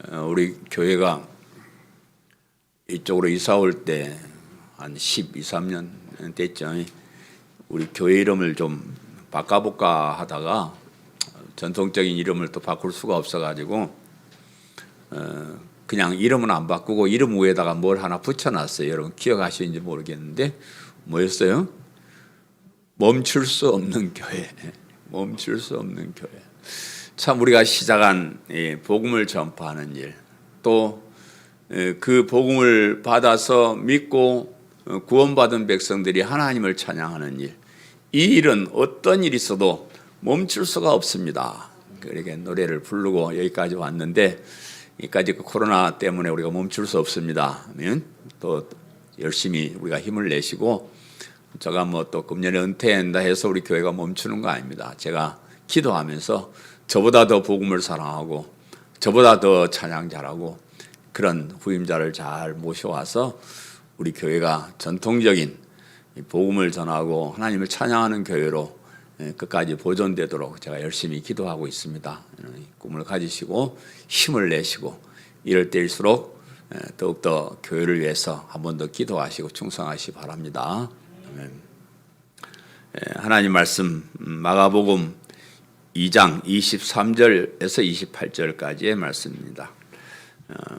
우리 교회가 이쪽으로 이사 올 때 한 12, 13년 됐죠. 우리 교회 이름을 좀 바꿔볼까 하다가 전통적인 이름을 또 바꿀 수가 없어가지고 그냥 이름은 안 바꾸고 이름 위에다가 뭘 하나 붙여놨어요. 여러분 기억하시는지 모르겠는데 뭐였어요? 멈출 수 없는 교회. 멈출 수 없는 교회. 참 우리가 시작한 복음을 전파하는 일, 또 그 복음을 받아서 믿고 구원받은 백성들이 하나님을 찬양하는 일, 이 일은 어떤 일이 있어도 멈출 수가 없습니다. 그렇게 노래를 부르고 여기까지 왔는데, 여기까지 그 코로나 때문에 우리가 멈출 수 없습니다 하면 또 열심히 우리가 힘을 내시고, 제가 뭐 또 금년에 은퇴한다 해서 우리 교회가 멈추는 거 아닙니다. 제가 기도하면서 저보다 더 복음을 사랑하고 저보다 더 찬양 잘하고 그런 후임자를 잘 모셔와서 우리 교회가 전통적인 복음을 전하고 하나님을 찬양하는 교회로 끝까지 보존되도록 제가 열심히 기도하고 있습니다. 꿈을 가지시고 힘을 내시고 이럴 때일수록 더욱더 교회를 위해서 한 번 더 기도하시고 충성하시기 바랍니다. 하나님 말씀 마가복음 2장 23절에서 28절까지의 말씀입니다.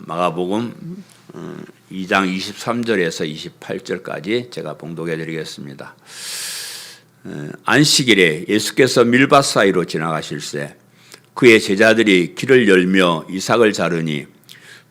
마가복음 2장 23절에서 28절까지 제가 봉독해 드리겠습니다. 안식일에 예수께서 밀밭 사이로 지나가실새 그의 제자들이 길을 열며 이삭을 자르니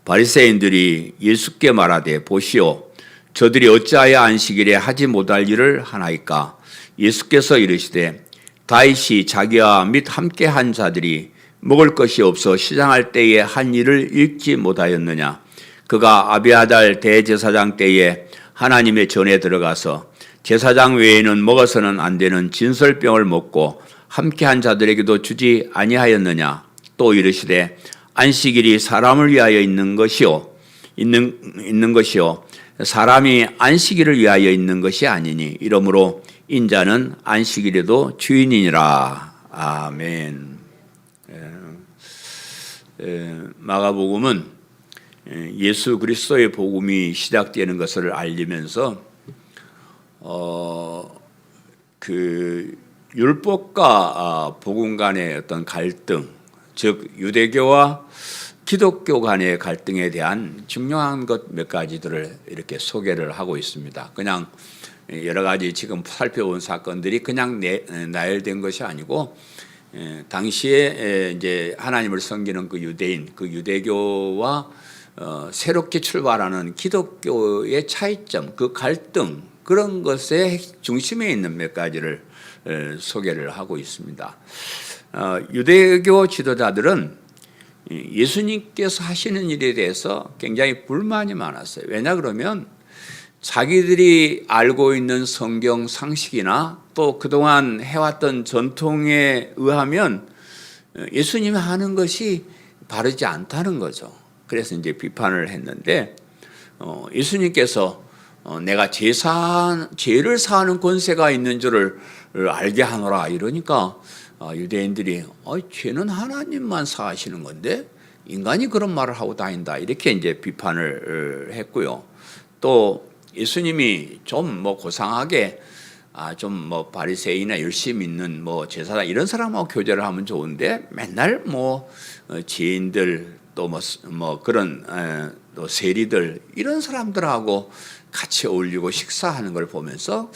바리새인들이 예수께 말하되 보시오, 저들이 어찌하여 안식일에 하지 못할 일을 하나이까? 예수께서 이르시되 다윗이 자기와 및 함께 한 자들이 먹을 것이 없어 시장할 때에 한 일을 읽지 못하였느냐? 그가 아비아달 대제사장 때에 하나님의 전에 들어가서 제사장 외에는 먹어서는 안 되는 진설병을 먹고 함께 한 자들에게도 주지 아니하였느냐? 또 이르시되 안식일이 사람을 위하여 있는 것이요 사람이 안식일을 위하여 있는 것이 아니니 이러므로 인자는 안식일에도 주인이니라. 아멘. 마가복음은 예수 그리스도의 복음이 시작되는 것을 알리면서 그 율법과 복음 간의 어떤 갈등, 즉 유대교와 기독교 간의 갈등에 대한 중요한 것 몇 가지들을 이렇게 소개를 하고 있습니다. 그냥 여러 가지 지금 살펴본 사건들이 그냥 나열된 것이 아니고 당시에 이제 하나님을 섬기는 그 유대인, 그 유대교와 새롭게 출발하는 기독교의 차이점, 그 갈등, 그런 것의 중심에 있는 몇 가지를 소개를 하고 있습니다. 유대교 지도자들은 예수님께서 하시는 일에 대해서 굉장히 불만이 많았어요. 왜냐 그러면 자기들이 알고 있는 성경 상식이나 또 그동안 해왔던 전통에 의하면 예수님이 하는 것이 바르지 않다는 거죠. 그래서 이제 비판을 했는데 예수님께서 내가 죄를 사하는 권세가 있는 줄을 알게 하노라 이러니까 유대인들이 죄는 하나님만 사하시는 건데 인간이 그런 말을 하고 다닌다 이렇게 이제 비판을 했고요. 또 예수님이 좀 뭐 고상하게 좀 뭐 바리새인이나 열심히 있는 뭐 제사장 이런 사람하고 교제를 하면 좋은데 맨날 뭐 죄인들 또 뭐 그런 또 세리들 이런 사람들하고 같이 어울리고 식사하는 걸 보면서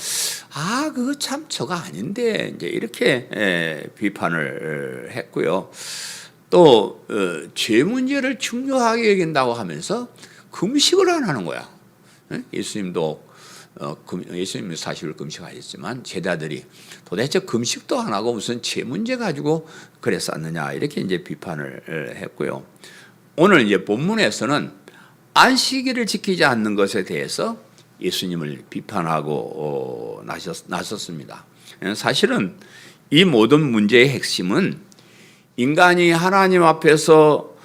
그거 참 저거 아닌데 이제 이렇게 비판을 했고요. 또 죄 문제를 중요하게 여긴다고 하면서 금식을 안 하는 거야. 예수님도 예수님은 사실 금식하셨지만 제자들이 도대체 금식도 안 하고 무슨 죄 문제 가지고 그랬었느냐 이렇게 이제 비판을 했고요. 오늘 이제 본문에서는 안식일을 지키지 않는 것에 대해서 예수님을 비판하고 나섰습니다. 사실은 이 모든 문제의 핵심은 인간이 하나님 앞에서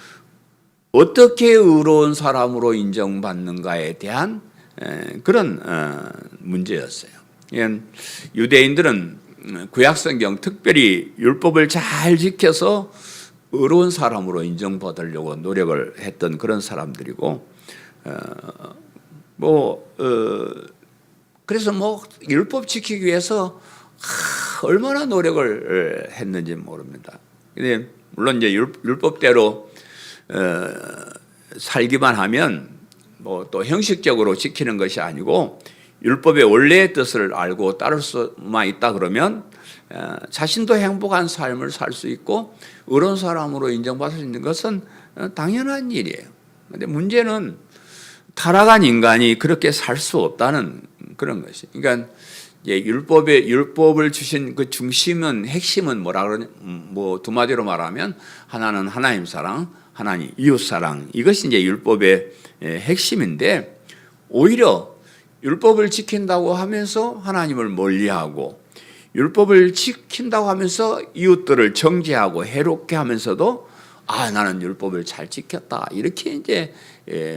어떻게 의로운 사람으로 인정받는가에 대한 그런 문제였어요. 유대인들은 구약성경 특별히 율법을 잘 지켜서 의로운 사람으로 인정받으려고 노력을 했던 그런 사람들이고, 그래서 율법 지키기 위해서 얼마나 노력을 했는지 모릅니다. 근데 물론 이제 율법대로 살기만 하면 또 형식적으로 지키는 것이 아니고, 율법의 원래의 뜻을 알고 따를 수만 있다 그러면 자신도 행복한 삶을 살 수 있고 의로운 사람으로 인정받을 수 있는 것은 당연한 일이에요. 그런데 문제는 타락한 인간이 그렇게 살 수 없다는 그런 것이. 그러니까 율법을 주신 그 중심은, 핵심은 뭐라 그러냐? 두 마디로 말하면 하나는 하나님 사랑, 하나님 이웃 사랑. 이것이 이제 율법의 핵심인데, 오히려 율법을 지킨다고 하면서 하나님을 멀리하고, 율법을 지킨다고 하면서 이웃들을 정죄하고 해롭게 하면서도 나는 율법을 잘 지켰다, 이렇게 이제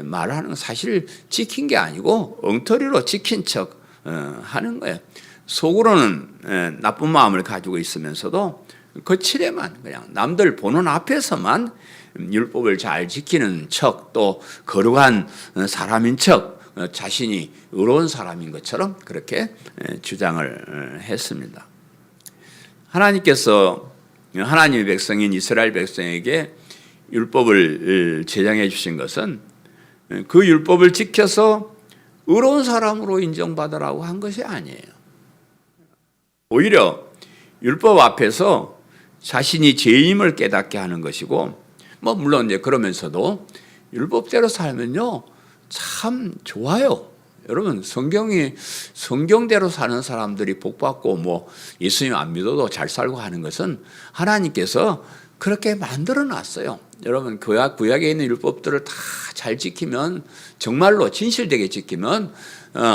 말하는, 사실 지킨 게 아니고 엉터리로 지킨 척 하는 거예요. 속으로는 나쁜 마음을 가지고 있으면서도 거칠에만 그냥 남들 보는 앞에서만 율법을 잘 지키는 척, 또 거룩한 사람인 척, 자신이 의로운 사람인 것처럼 그렇게 주장을 했습니다. 하나님께서 하나님의 백성인 이스라엘 백성에게 율법을 제정해 주신 것은 그 율법을 지켜서 의로운 사람으로 인정받으라고 한 것이 아니에요. 오히려 율법 앞에서 자신이 죄인임을 깨닫게 하는 것이고, 물론 이제 그러면서도 율법대로 살면요 참 좋아요. 여러분, 성경대로 사는 사람들이 복받고 예수님 안 믿어도 잘 살고 하는 것은 하나님께서 그렇게 만들어 놨어요. 여러분, 구약에 있는 율법들을 다 잘 지키면, 정말로 진실되게 지키면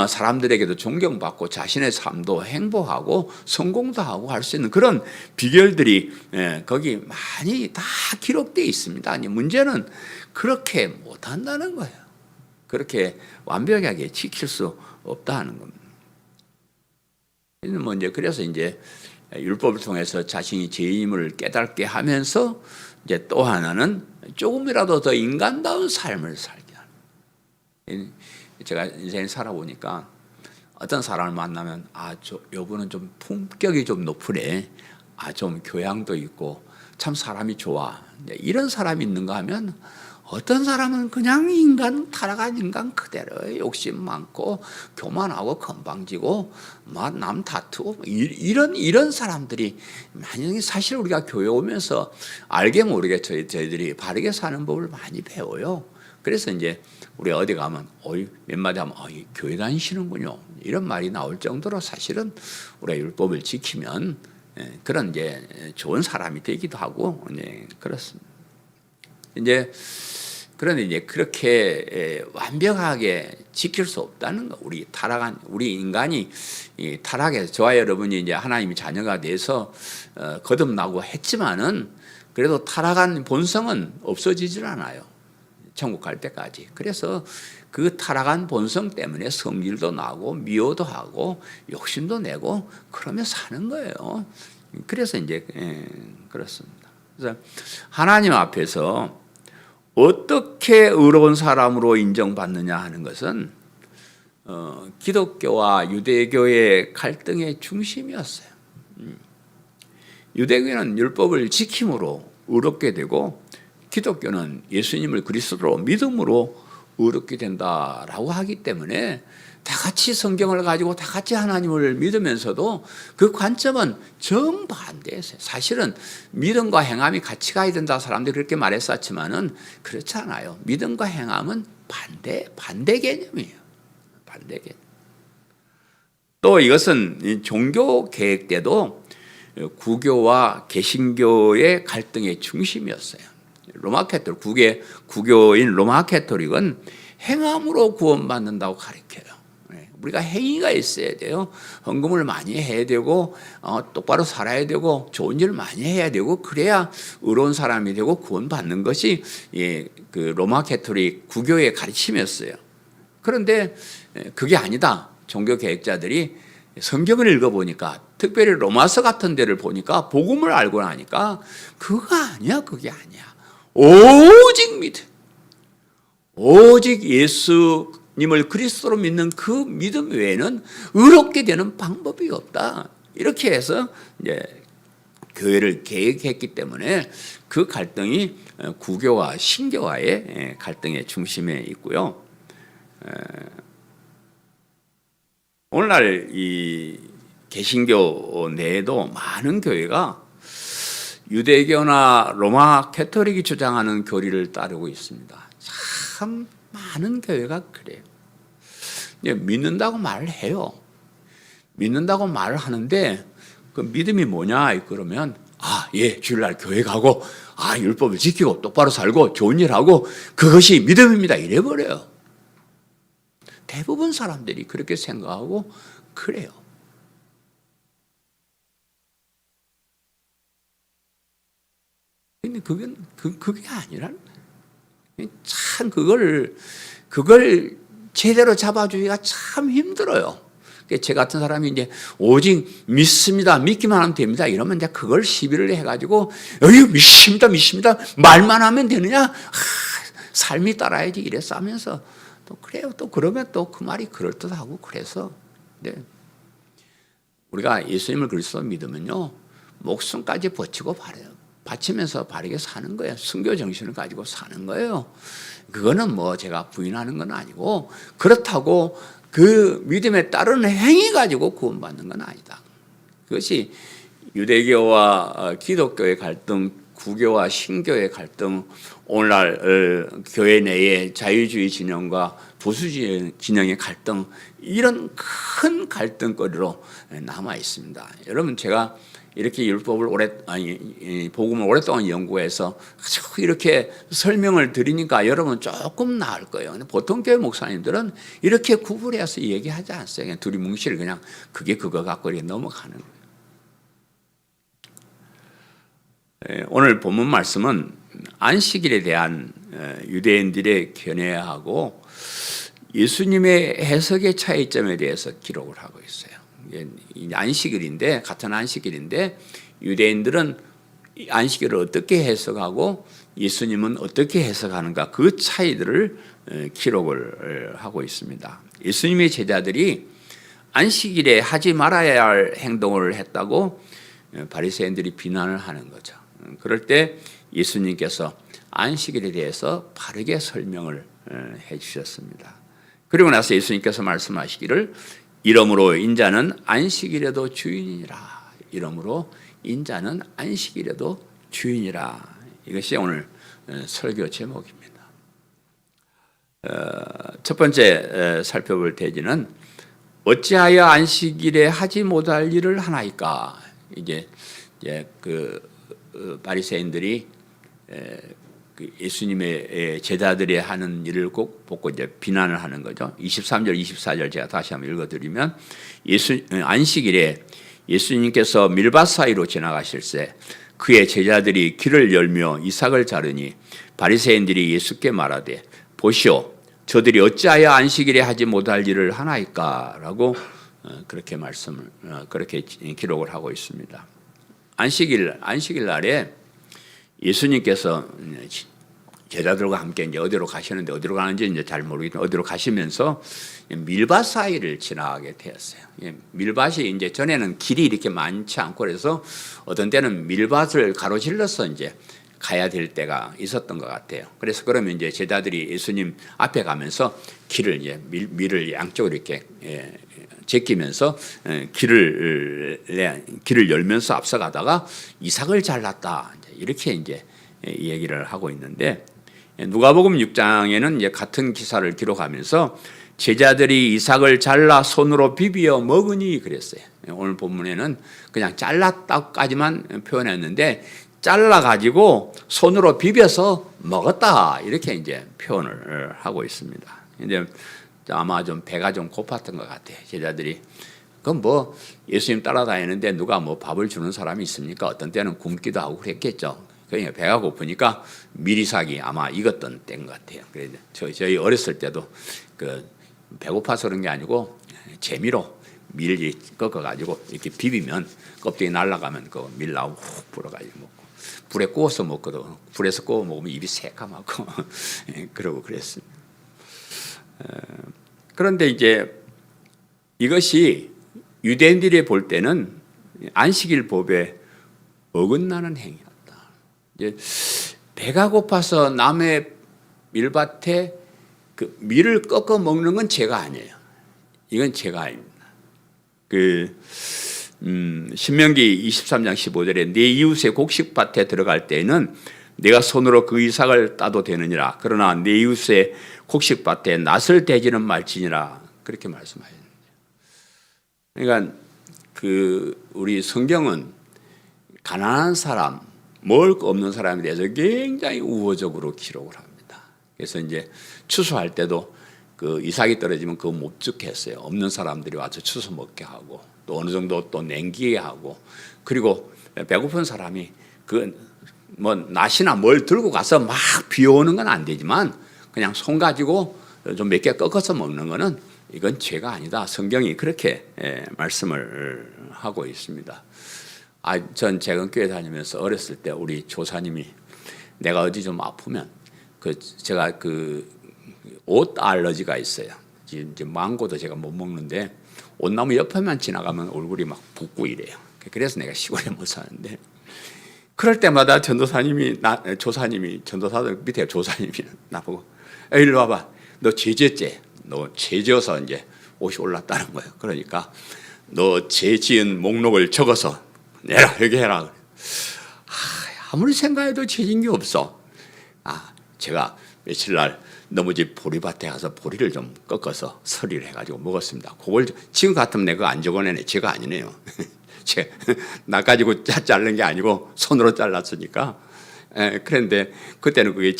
사람들에게도 존경받고 자신의 삶도 행복하고 성공도 하고 할 수 있는 그런 비결들이 거기 많이 다 기록되어 있습니다. 문제는 그렇게 못한다는 거예요. 그렇게 완벽하게 지킬 수 없다는 겁니다. 그래서 이제 율법을 통해서 자신이 죄인임을 깨닫게 하면서, 이제 또 하나는 조금이라도 더 인간다운 삶을 살게 하는. 제가 인생을 살아보니까 어떤 사람을 만나면 요분은 좀 품격이 좀 높으네, 좀 교양도 있고 참 사람이 좋아, 이런 사람이 있는가 하면, 어떤 사람은 그냥 타락한 인간 그대로 욕심 많고 교만하고 건방지고 남 다투고 이런 사람들이 만약에, 사실 우리가 교회 오면서 알게 모르게 저희들이 바르게 사는 법을 많이 배워요. 그래서 이제 우리 어디 가면 몇 마디 하면 교회 다니시는군요, 이런 말이 나올 정도로 사실은 우리가 율법을 지키면 그런 이제 좋은 사람이 되기도 하고 그렇습니다. 그런데 이제 그렇게 완벽하게 지킬 수 없다는 거. 우리 인간이 타락해서, 저와 여러분이 이제 하나님의 자녀가 돼서 거듭나고 했지만은, 그래도 타락한 본성은 없어지질 않아요, 천국 갈 때까지. 그래서 그 타락한 본성 때문에 성질도 나고 미워도 하고 욕심도 내고 그러며 사는 거예요. 그래서 이제 그렇습니다. 그래서 하나님 앞에서 어떻게 의로운 사람으로 인정받느냐 하는 것은 기독교와 유대교의 갈등의 중심이었어요. 유대교는 율법을 지킴으로 의롭게 되고, 기독교는 예수님을 그리스도로 믿음으로 의롭게 된다라고 하기 때문에, 다 같이 성경을 가지고 다 같이 하나님을 믿으면서도 그 관점은 정반대였어요. 사실은 믿음과 행함이 같이 가야 된다 사람들이 그렇게 말했었지만은 그렇지 않아요. 믿음과 행함은 반대 개념이에요. 반대 개념. 또 이것은 종교 계획 때도 구교와 개신교의 갈등의 중심이었어요. 로마 캐톨릭, 구교인 로마 캐톨릭은 행함으로 구원받는다고 가르쳐요. 우리가 행위가 있어야 돼요. 헌금을 많이 해야 되고 똑바로 살아야 되고 좋은 일을 많이 해야 되고, 그래야 의로운 사람이 되고 구원받는 것이 그 로마 캐톨릭 구교의 가르침이었어요. 그런데 그게 아니다. 종교 계획자들이 성경을 읽어보니까 특별히 로마서 같은 데를 보니까 복음을 알고 나니까 그거 아니야, 그게 아니야. 오직 믿음, 오직 예수님을 그리스도로 믿는 그 믿음 외에는 의롭게 되는 방법이 없다. 이렇게 해서 이제 교회를 계획했기 때문에 그 갈등이 구교와 신교와의 갈등의 중심에 있고요. 오늘날 이 개신교 내에도 많은 교회가 유대교나 로마 캐토릭이 주장하는 교리를 따르고 있습니다. 참 많은 교회가 그래요. 믿는다고 말을 해요. 믿는다고 말을 하는데 그 믿음이 뭐냐 그러면 예, 주일날 교회 가고 율법을 지키고 똑바로 살고 좋은 일 하고 그것이 믿음입니다 이래버려요. 대부분 사람들이 그렇게 생각하고 그래요. 근데 그게 아니라 참 그걸 제대로 잡아주기가 참 힘들어요. 제 같은 사람이 이제 오직 믿습니다, 믿기만 하면 됩니다 이러면 이제 그걸 시비를 해가지고 믿습니다 말만 하면 되느냐, 삶이 따라야지 이래서 하면서 또 그래요. 또 그러면 또 그 말이 그럴듯하고 그래서 우리가 예수님을 그리스도 믿으면요 목숨까지 바치면서 바르게 사는 거예요. 순교 정신을 가지고 사는 거예요. 그거는 뭐 제가 부인하는 건 아니고 그렇다고 그 믿음에 따르는 행위 가지고 구원받는 건 아니다. 그것이 유대교와 기독교의 갈등, 구교와 신교의 갈등, 오늘날 교회 내의 자유주의 진영과 보수주의 진영의 갈등, 이런 큰 갈등거리로 남아 있습니다. 여러분 제가 이렇게 복음을 오랫동안 연구해서 이렇게 설명을 드리니까 여러분 조금 나을 거예요. 근데 보통 교회 목사님들은 이렇게 구분해서 얘기하지 않어요. 그냥 두리뭉실 그냥 그게 그거 갖고 이렇게 넘어가는 거예요. 오늘 본문 말씀은 안식일에 대한 유대인들의 견해하고 예수님의 해석의 차이점에 대해서 기록을 하고 있어요. 안식일인데 같은 안식일인데 유대인들은 안식일을 어떻게 해석하고 예수님은 어떻게 해석하는가 그 차이들을 기록을 하고 있습니다. 예수님의 제자들이 안식일에 하지 말아야 할 행동을 했다고 바리새인들이 비난을 하는 거죠. 그럴 때 예수님께서 안식일에 대해서 바르게 설명을 해 주셨습니다. 그리고 나서 예수님께서 말씀하시기를 이러므로 인자는 안식일에도 주인이라. 이러므로 인자는 안식일에도 주인이라. 이것이 오늘 설교 제목입니다. 첫 번째 살펴볼 대지는 어찌하여 안식일에 하지 못할 일을 하나이까. 이제 그 바리새인들이 예수님의 제자들이 하는 일을 꼭 보고 이제 비난을 하는 거죠. 23절, 24절 제가 다시 한번 읽어드리면 안식일에 예수님께서 밀밭 사이로 지나가실새 그의 제자들이 길을 열며 이삭을 자르니 바리새인들이 예수께 말하되 보시오 저들이 어찌하여 안식일에 하지 못할 일을 하나이까라고 그렇게 그렇게 기록을 하고 있습니다. 안식일 날에 예수님께서 제자들과 함께 이제 어디로 가시는데 어디로 가는지 이제 잘 모르겠지만 어디로 가시면서 밀밭 사이를 지나가게 되었어요. 밀밭이 이제 전에는 길이 이렇게 많지 않고 그래서 어떤 때는 밀밭을 가로질러서 이제 가야 될 때가 있었던 것 같아요. 그래서 그러면 이제 제자들이 예수님 앞에 가면서 길을 이제 밀을 양쪽으로 이렇게 제끼면서 길을 열면서 앞서가다가 이삭을 잘랐다 이렇게 이제 얘기를 하고 있는데 누가복음 6장에는 이제 같은 기사를 기록하면서 제자들이 이삭을 잘라 손으로 비비어 먹으니 그랬어요. 오늘 본문에는 그냥 잘랐다까지만 표현했는데 잘라가지고 손으로 비벼서 먹었다 이렇게 이제 표현을 하고 있습니다. 이제 아마 좀 배가 좀 고팠던 것 같아요. 제자들이 그럼 뭐 예수님 따라다니는데 누가 뭐 밥을 주는 사람이 있습니까? 어떤 때는 굶기도 하고 그랬겠죠. 그러니까 배가 고프니까 미리삭이 아마 익었던 때인 것 같아요. 그래서 저희 어렸을 때도 그 배고파서 그런 게 아니고 재미로 밀 꺾어가지고 이렇게 비비면 껍데기 날아가면 그 밀 나오고 훅 불어가지고 먹고 불에 구워서 먹거든. 불에서 구워 먹으면 입이 새까맣고 그러고 그랬습니다. 그런데 이제 이것이 유대인들이 볼 때는 안식일 법에 어긋나는 행위였다. 이제 배가 고파서 남의 밀밭에 그 밀을 꺾어 먹는 건 죄가 아니에요. 이건 죄가 아닙니다. 신명기 23장 15절에 네 이웃의 곡식밭에 들어갈 때에는 네가 손으로 그 이삭을 따도 되느니라. 그러나 네 이웃의 곡식밭에 낫을 대지는 말지니라. 그렇게 말씀하셨는데, 그러니까 우리 성경은 가난한 사람, 먹을 거 없는 사람에 대해서 굉장히 우호적으로 기록을 합니다. 그래서 이제 추수할 때도 그 이삭이 떨어지면 그거 못 죽게 했어요. 없는 사람들이 와서 추수 먹게 하고 또 어느 정도 또 냉기게 하고, 그리고 배고픈 사람이 그 뭐 낫이나 뭘 들고 가서 막 비워오는 건 안 되지만 그냥 손 가지고 좀 몇 개 꺾어서 먹는 거는 이건 죄가 아니다. 성경이 그렇게 말씀을 하고 있습니다. 전 재건교회 다니면서 어렸을 때 우리 조사님이 내가 어디 좀 아프면 제가 옷 알러지가 있어요. 이제 망고도 제가 못 먹는데 온나무 옆에만 지나가면 얼굴이 막 붓고 이래요. 그래서 내가 시골에 못 사는데, 그럴 때마다 조사님들 밑에 조사님이 나보고 일로 와봐. 너 죄졌지? 너 죄져서 이제 옷이 올랐다는 거예요. 그러니까 너 죄 지은 목록을 적어서 내라, 여기 해라. 아무리 생각해도 죄진 게 없어. 제가 며칠 날 너무 집 보리밭에 가서 보리를 좀 꺾어서 서리를 해가지고 먹었습니다. 그걸 지금 같으면 내가 안 적어내네. 제가 아니네요. 나 가지고 자른 게 아니고 손으로 잘랐으니까. 그런데 그때는 그게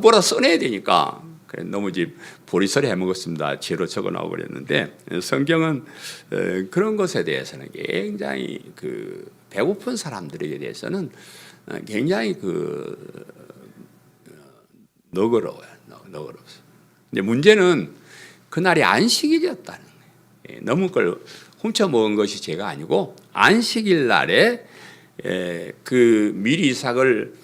뭐라 써내야 되니까. 그래, 너무 집 보리서리 해 먹었습니다. 죄로 적어 나오고 그랬는데, 성경은 그런 것에 대해서는 굉장히 배고픈 사람들에게 대해서는 굉장히 너그러워요. 너그러워서. 근데 문제는 그날이 안식일이었다는 거예요. 너무 걸 훔쳐 먹은 것이 죄가 아니고, 안식일 날에 밀 이삭을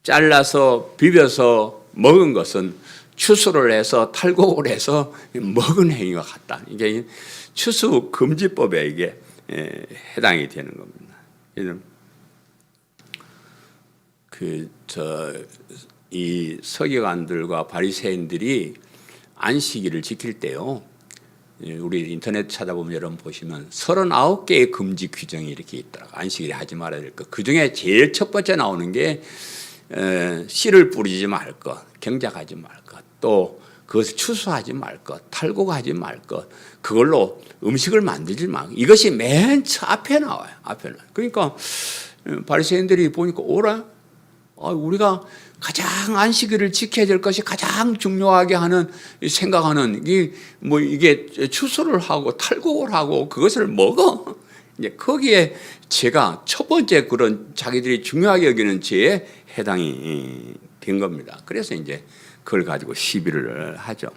잘라서 비벼서 먹은 것은 추수를 해서 탈곡을 해서 먹은 행위와 같다. 이게 추수 금지법에 이게 해당이 되는 겁니다. 이 서기관들과 바리새인들이 안식일을 지킬 때요, 우리 인터넷 찾아보면 여러분 보시면 39개의 금지 규정이 이렇게 있더라고요. 안식일에 하지 말아야 될 것. 그 중에 제일 첫 번째 나오는 게 씨를 뿌리지 말 것, 경작하지 말 것, 또 그것을 추수하지 말 것, 탈곡하지 말 것, 그걸로 음식을 만들지 말 것. 이것이 맨 앞에 나와요. 앞에 나와요. 그러니까 바리새인들이 보니까 우리가 가장 안식일을 지켜야 될 것이 가장 중요하게 생각하는 이게 추수를 하고 탈곡을 하고 그것을 먹어. 이제 거기에 제가 첫 번째 그런 자기들이 중요하게 여기는 죄에 해당이 된 겁니다. 그래서 이제 그걸 가지고 시비를 하죠.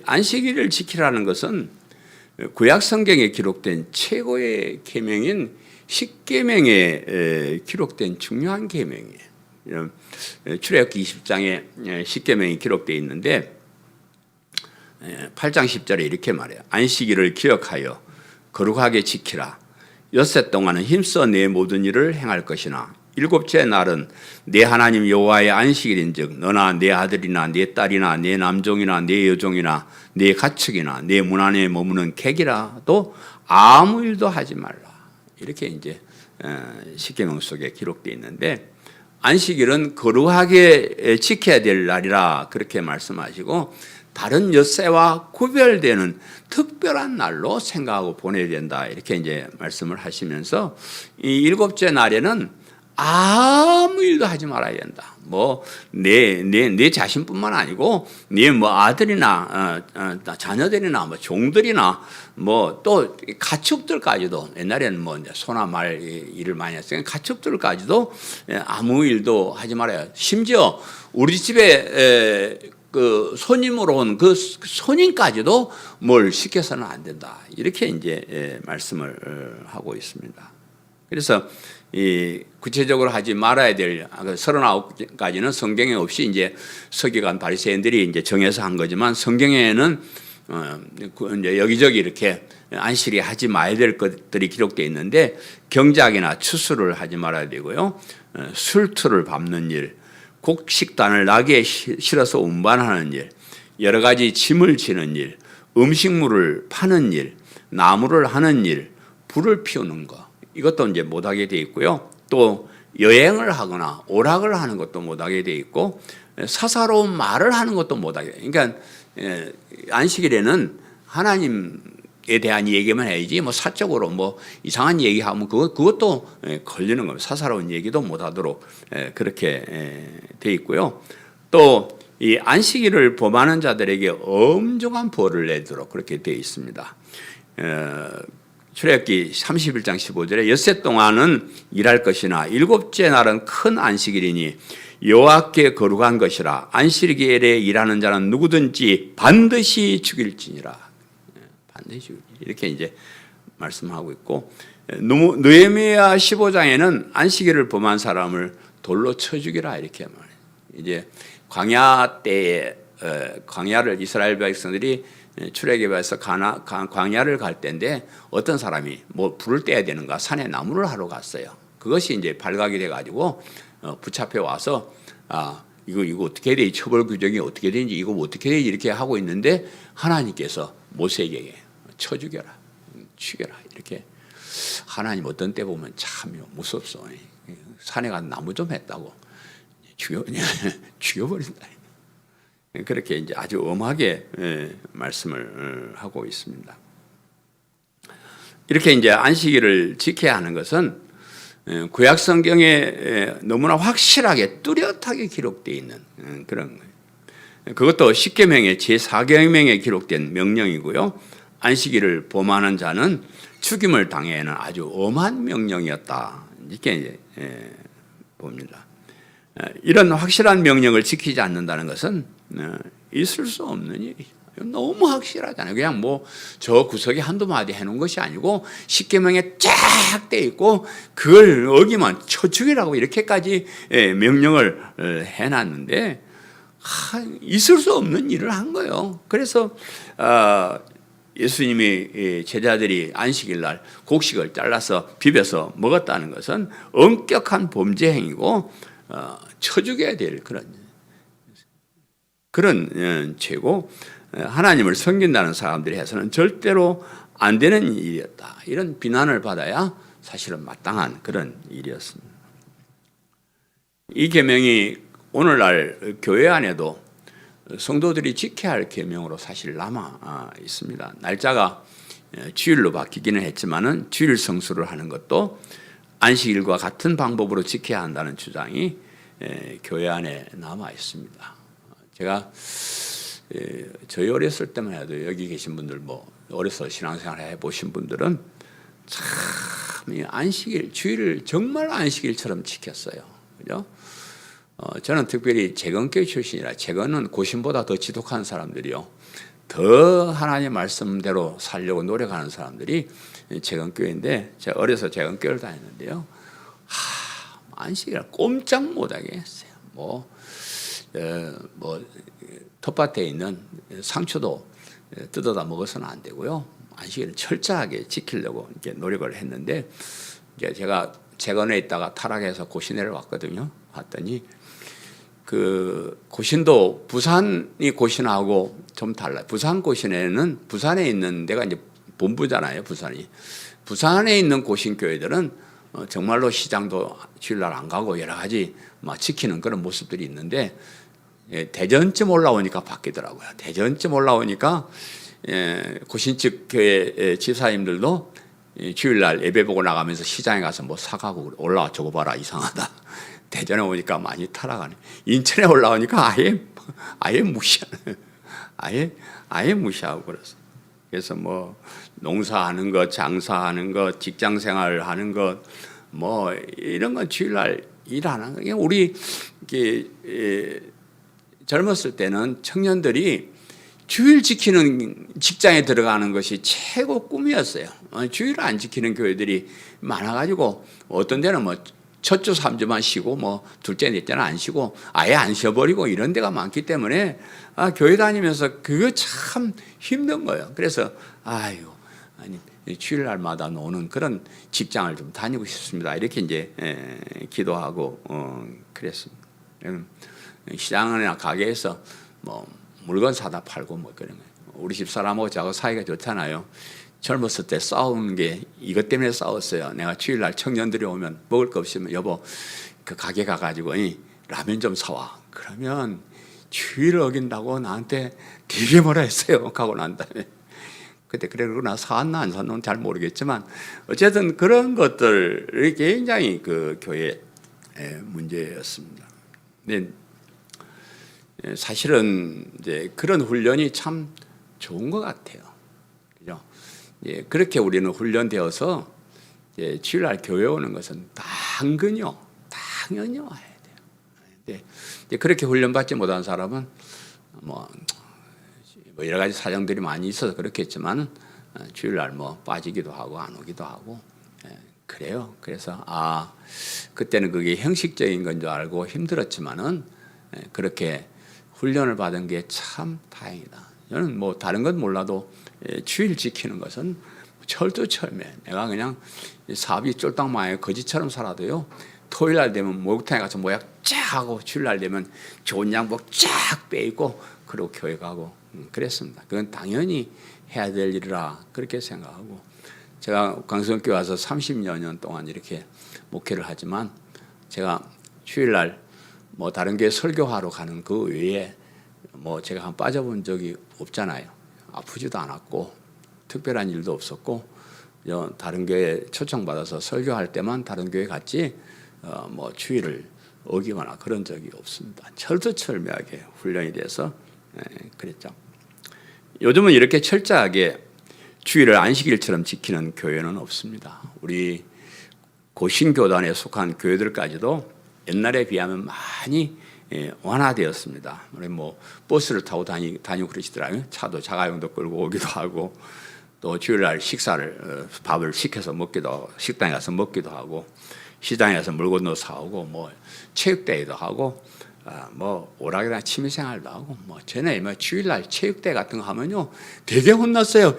안식일을 지키라는 것은 구약 성경에 기록된 최고의 계명인 십계명에 기록된 중요한 계명이에요. 출애굽기 20장에 십계명이 기록되어 있는데 8장 10절에 이렇게 말해요. 안식일을 기억하여 거룩하게 지키라. 엿새 동안은 힘써 내 모든 일을 행할 것이나 일곱째 날은 내 하나님 여호와의 안식일인즉 너나 내 아들이나 내 딸이나 내 남종이나 내 여종이나 내 가축이나 내 문 안에 머무는 객이라도 아무 일도 하지 말라. 이렇게 이제 십계명 속에 기록되어 있는데, 안식일은 거룩하게 지켜야 될 날이라 그렇게 말씀하시고, 다른 엿새와 구별되는 특별한 날로 생각하고 보내야 된다. 이렇게 이제 말씀을 하시면서 이 일곱째 날에는 아무 일도 하지 말아야 된다. 내 자신뿐만 아니고 네 아들이나 자녀들이나 종들이나 또 가축들까지도, 옛날에는 소나 말 일을 많이 했으니까 가축들까지도 아무 일도 하지 말아요. 심지어 우리 집에 그 손님으로 온 그 손님까지도 뭘 시켜서는 안 된다. 이렇게 이제 말씀을 하고 있습니다. 그래서 이 구체적으로 하지 말아야 될 39가지는 성경에 없이 이제 서기관 바리새인들이 이제 정해서 한 거지만 성경에는 이제 여기저기 이렇게 안식일에 하지 말아야 될 것들이 기록되어 있는데 경작이나 추수를 하지 말아야 되고요. 술투를 밟는 일, 곡식단을 나귀에 실어서 운반하는 일, 여러 가지 짐을 지는 일, 음식물을 파는 일, 나무를 하는 일, 불을 피우는 것 이것도 이제 못하게 돼 있고요. 또 여행을 하거나 오락을 하는 것도 못하게 돼 있고 사사로운 말을 하는 것도 못하게. 그러니까 안식일에는 하나님에 대한 얘기만 해야지 뭐 사적으로 뭐 이상한 얘기하면 그것도 걸리는 겁니다. 사사로운 얘기도 못하도록 그렇게 돼 있고요. 또 이 안식일을 범하는 자들에게 엄중한 벌을 내도록 그렇게 되어 있습니다. 출애굽기 31장 15절에 엿새 동안은 일할 것이나 일곱째 날은 큰 안식일이니 여호와께 거룩한 것이라. 안식일에 일하는 자는 누구든지 반드시 죽일지니라. 반드시 죽일지니라. 이렇게 이제 말씀하고 있고 느헤미야 15장에는 안식일을 범한 사람을 돌로 쳐 죽이라 이렇게 말해요. 이제 광야 때에 광야를 이스라엘 백성들이 출애굽에서 광야를 갈 때인데 어떤 사람이 뭐 불을 떼야 되는가 산에 나무를 하러 갔어요. 그것이 이제 발각이 돼가지고 붙잡혀 와서 이거 어떻게 해야 되지? 처벌 규정이 어떻게 되는지 이거 어떻게 되지? 이렇게 하고 있는데 하나님께서 모세에게 쳐 죽여라, 죽여라 이렇게. 하나님 어떤 때 보면 참 무섭소. 산에 가서 나무 좀 했다고 죽여버린다. 그렇게 이제 아주 엄하게 말씀을 하고 있습니다. 이렇게 이제 안식일을 지켜야 하는 것은 구약 성경에 너무나 확실하게 뚜렷하게 기록되어 있는 그런 거예요. 그것도 십계명의 제4계명에 기록된 명령이고요. 안식일을 범하는 자는 죽임을 당해야 하는 아주 엄한 명령이었다. 이렇게 이제 봅니다. 이런 확실한 명령을 지키지 않는다는 것은 있을 수 없는 일이죠. 너무 확실하잖아요. 그냥 뭐 저 구석에 한두 마디 해놓은 것이 아니고 십계명에 쫙 돼 있고 그걸 어기면 쳐 죽이라고 이렇게까지 명령을 해놨는데 있을 수 없는 일을 한 거예요. 그래서 예수님이 제자들이 안식일 날 곡식을 잘라서 비벼서 먹었다는 것은 엄격한 범죄 행위고 쳐 죽여야 될 그런 죄고 하나님을 섬긴다는 사람들이 해서는 절대로 안 되는 일이었다. 이런 비난을 받아야 사실은 마땅한 그런 일이었습니다. 이 계명이 오늘날 교회 안에도 성도들이 지켜야 할 계명으로 사실 남아 있습니다. 날짜가 주일로 바뀌기는 했지만은 주일 성수를 하는 것도 안식일과 같은 방법으로 지켜야 한다는 주장이 교회 안에 남아 있습니다. 제가 저희 어렸을 때만 해도 여기 계신 분들 뭐 어려서 신앙생활 해보신 분들은 참 안식일 주일을 정말 안식일처럼 지켰어요. 그죠? 저는 특별히 재건교회 출신이라 재건은 고신보다 더 지독한 사람들이요. 더 하나님 말씀대로 살려고 노력하는 사람들이 재건교회인데 제가 어려서 재건교회를 다녔는데요. 안식일을 꼼짝 못하게 했어요. 뭐 텃밭에 있는 상추도 뜯어다 먹어서는 안 되고요. 안식일을 철저하게 지키려고 이렇게 노력을 했는데 이제 제가 재건에 있다가 타락해서 고시내를 왔거든요. 왔더니 그 고신도 부산이 고신하고 좀 달라요. 부산 고신에는 부산에 있는 데가 이제 본부잖아요. 부산에 있는 고신 교회들은 정말로 시장도 주일날 안 가고 여러 가지 막 지키는 그런 모습들이 있는데 대전쯤 올라오니까 바뀌더라고요. 대전쯤 올라오니까 고신 측 교회 지사님들도 주일날 예배 보고 나가면서 시장에 가서 뭐 사가고 올라와 저거 봐라 이상하다. 대전에 오니까 많이 타락하네. 인천에 올라오니까 아예 무시하네. 아예 무시하고 그래서 뭐 농사하는 것, 장사하는 것, 직장생활 하는 것, 뭐 이런 건 주일날 일 안 하는 거. 우리 젊었을 때는 청년들이 주일 지키는 직장에 들어가는 것이 최고 꿈이었어요. 주일을 안 지키는 교회들이 많아가지고 어떤 데는 뭐 첫 주, 3주만 쉬고 뭐 둘째, 넷째는 안 쉬고 아예 안 쉬어버리고 이런 데가 많기 때문에 교회 다니면서 그거 참 힘든 거예요. 그래서 아니 주일날마다 노는 그런 직장을 좀 다니고 싶습니다. 이렇게 이제 기도하고 그랬습니다. 시장이나 가게에서 뭐 물건 사다 팔고 뭐 그런 거예요. 우리 집 사람하고 저하고 사이가 좋잖아요. 젊었을 때 싸우는 게 이것 때문에 싸웠어요. 내가 주일날 청년들이 오면 먹을 거 없으면 여보 그 가게 가가지고 라면 좀 사와. 그러면 주일을 어긴다고 나한테 되게 뭐라 했어요. 가고 난 다음에. 그때 그러고 나 사왔나 안 사왔나 잘 모르겠지만 어쨌든 그런 것들이 굉장히 그 교회의 문제였습니다. 근데 사실은 이제 그런 훈련이 참 좋은 것 같아요. 그죠? 그렇게 우리는 훈련되어서 주일날 교회 오는 것은 당연히 와야 돼요. 근데 그렇게 훈련받지 못한 사람은 뭐 여러 가지 사정들이 많이 있어서 그렇겠지만 주일날 뭐 빠지기도 하고 안 오기도 하고 그래요. 그래서 그때는 그게 형식적인 건 줄 알고 힘들었지만은 그렇게 훈련을 받은 게 참 다행이다. 저는 뭐 다른 건 몰라도 주일 지키는 것은 철두철미해. 내가 그냥 사업이 쫄딱망해 거지처럼 살아도요. 토요일날 되면 목욕탕에 가서 모약 쫙 하고 주일날 되면 좋은 양복 쫙 빼입고 그리고 교회 가고 그랬습니다. 그건 당연히 해야 될 일이라 그렇게 생각하고 제가 광성교회 와서 30여 년 동안 이렇게 목회를 하지만 제가 주일날 뭐 다른 교회 설교하러 가는 그 외에 뭐 제가 한 빠져본 적이 없잖아요. 아프지도 않았고 특별한 일도 없었고 다른 교회 초청받아서 설교할 때만 다른 교회 갔지 뭐 주일을 어기거나 그런 적이 없습니다. 철두철미하게 훈련이 돼서 그랬죠. 요즘은 이렇게 철저하게 주일을 안식일처럼 지키는 교회는 없습니다. 우리 고신교단에 속한 교회들까지도 옛날에 비하면 많이 완화되었습니다. 우리 뭐 버스를 타고 다니고 그러시더라고요. 차도 자가용도 끌고 오기도 하고 또 주일날 식사를 밥을 시켜서 먹기도 하고 식당에 가서 먹기도 하고 시장에 가서 물건도 사오고 뭐 체육대회도 하고 뭐 오락이나 취미생활도 하고 뭐 전에 뭐 주일날 체육대회 같은 거 하면요 되게 혼났어요.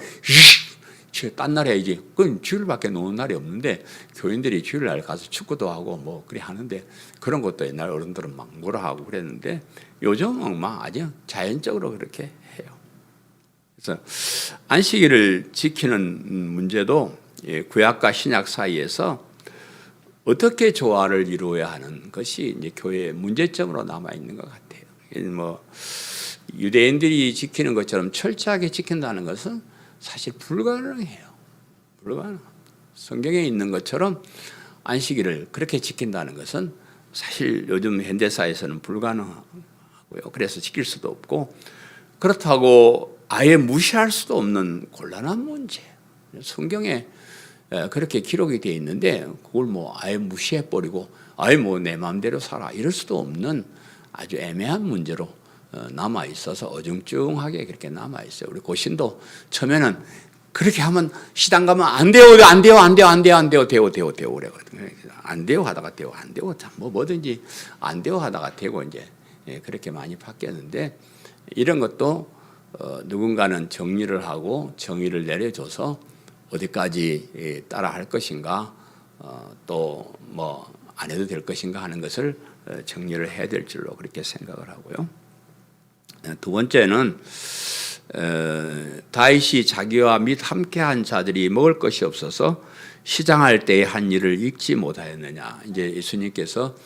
딴 날 해야지. 그건 주일밖에 노는 날이 없는데 교인들이 주일날 가서 축구도 하고 뭐 그래 하는데 그런 것도 옛날 어른들은 막 뭐라 하고 그랬는데 요즘은 막 아주 자연적으로 그렇게 해요. 그래서 안식일을 지키는 문제도 구약과 신약 사이에서 어떻게 조화를 이루어야 하는 것이 이제 교회의 문제점으로 남아 있는 것 같아요. 뭐 유대인들이 지키는 것처럼 철저하게 지킨다는 것은 사실 불가능해요. 성경에 있는 것처럼 안식일을 그렇게 지킨다는 것은 사실 요즘 현대사에서는 불가능하고요. 그래서 지킬 수도 없고 그렇다고 아예 무시할 수도 없는 곤란한 문제예요. 성경에 그렇게 기록이 되어 있는데 그걸 뭐 아예 무시해버리고 아예 뭐 내 마음대로 살아 이럴 수도 없는 아주 애매한 문제로 남아 있어서 어중쩡하게 그렇게 남아 있어요. 우리 고신도 처음에는 그렇게 하면 시당 가면 안 돼요 되고 그래거든요. 안 돼요 하다가 되고 안 되고 뭐 뭐든지 안 돼요 하다가 되고 이제 그렇게 많이 바뀌었는데 이런 것도 누군가는 정리를 하고 정의를 내려줘서 어디까지 따라 할 것인가 또 뭐 안 해도 될 것인가 하는 것을 정리를 해야 될 줄로 그렇게 생각을 하고요. 두 번째는 다윗이 자기와 및 함께한 자들이 먹을 것이 없어서 시장할 때의 한 일을 잊지 못하였느냐. 이제 예수님께서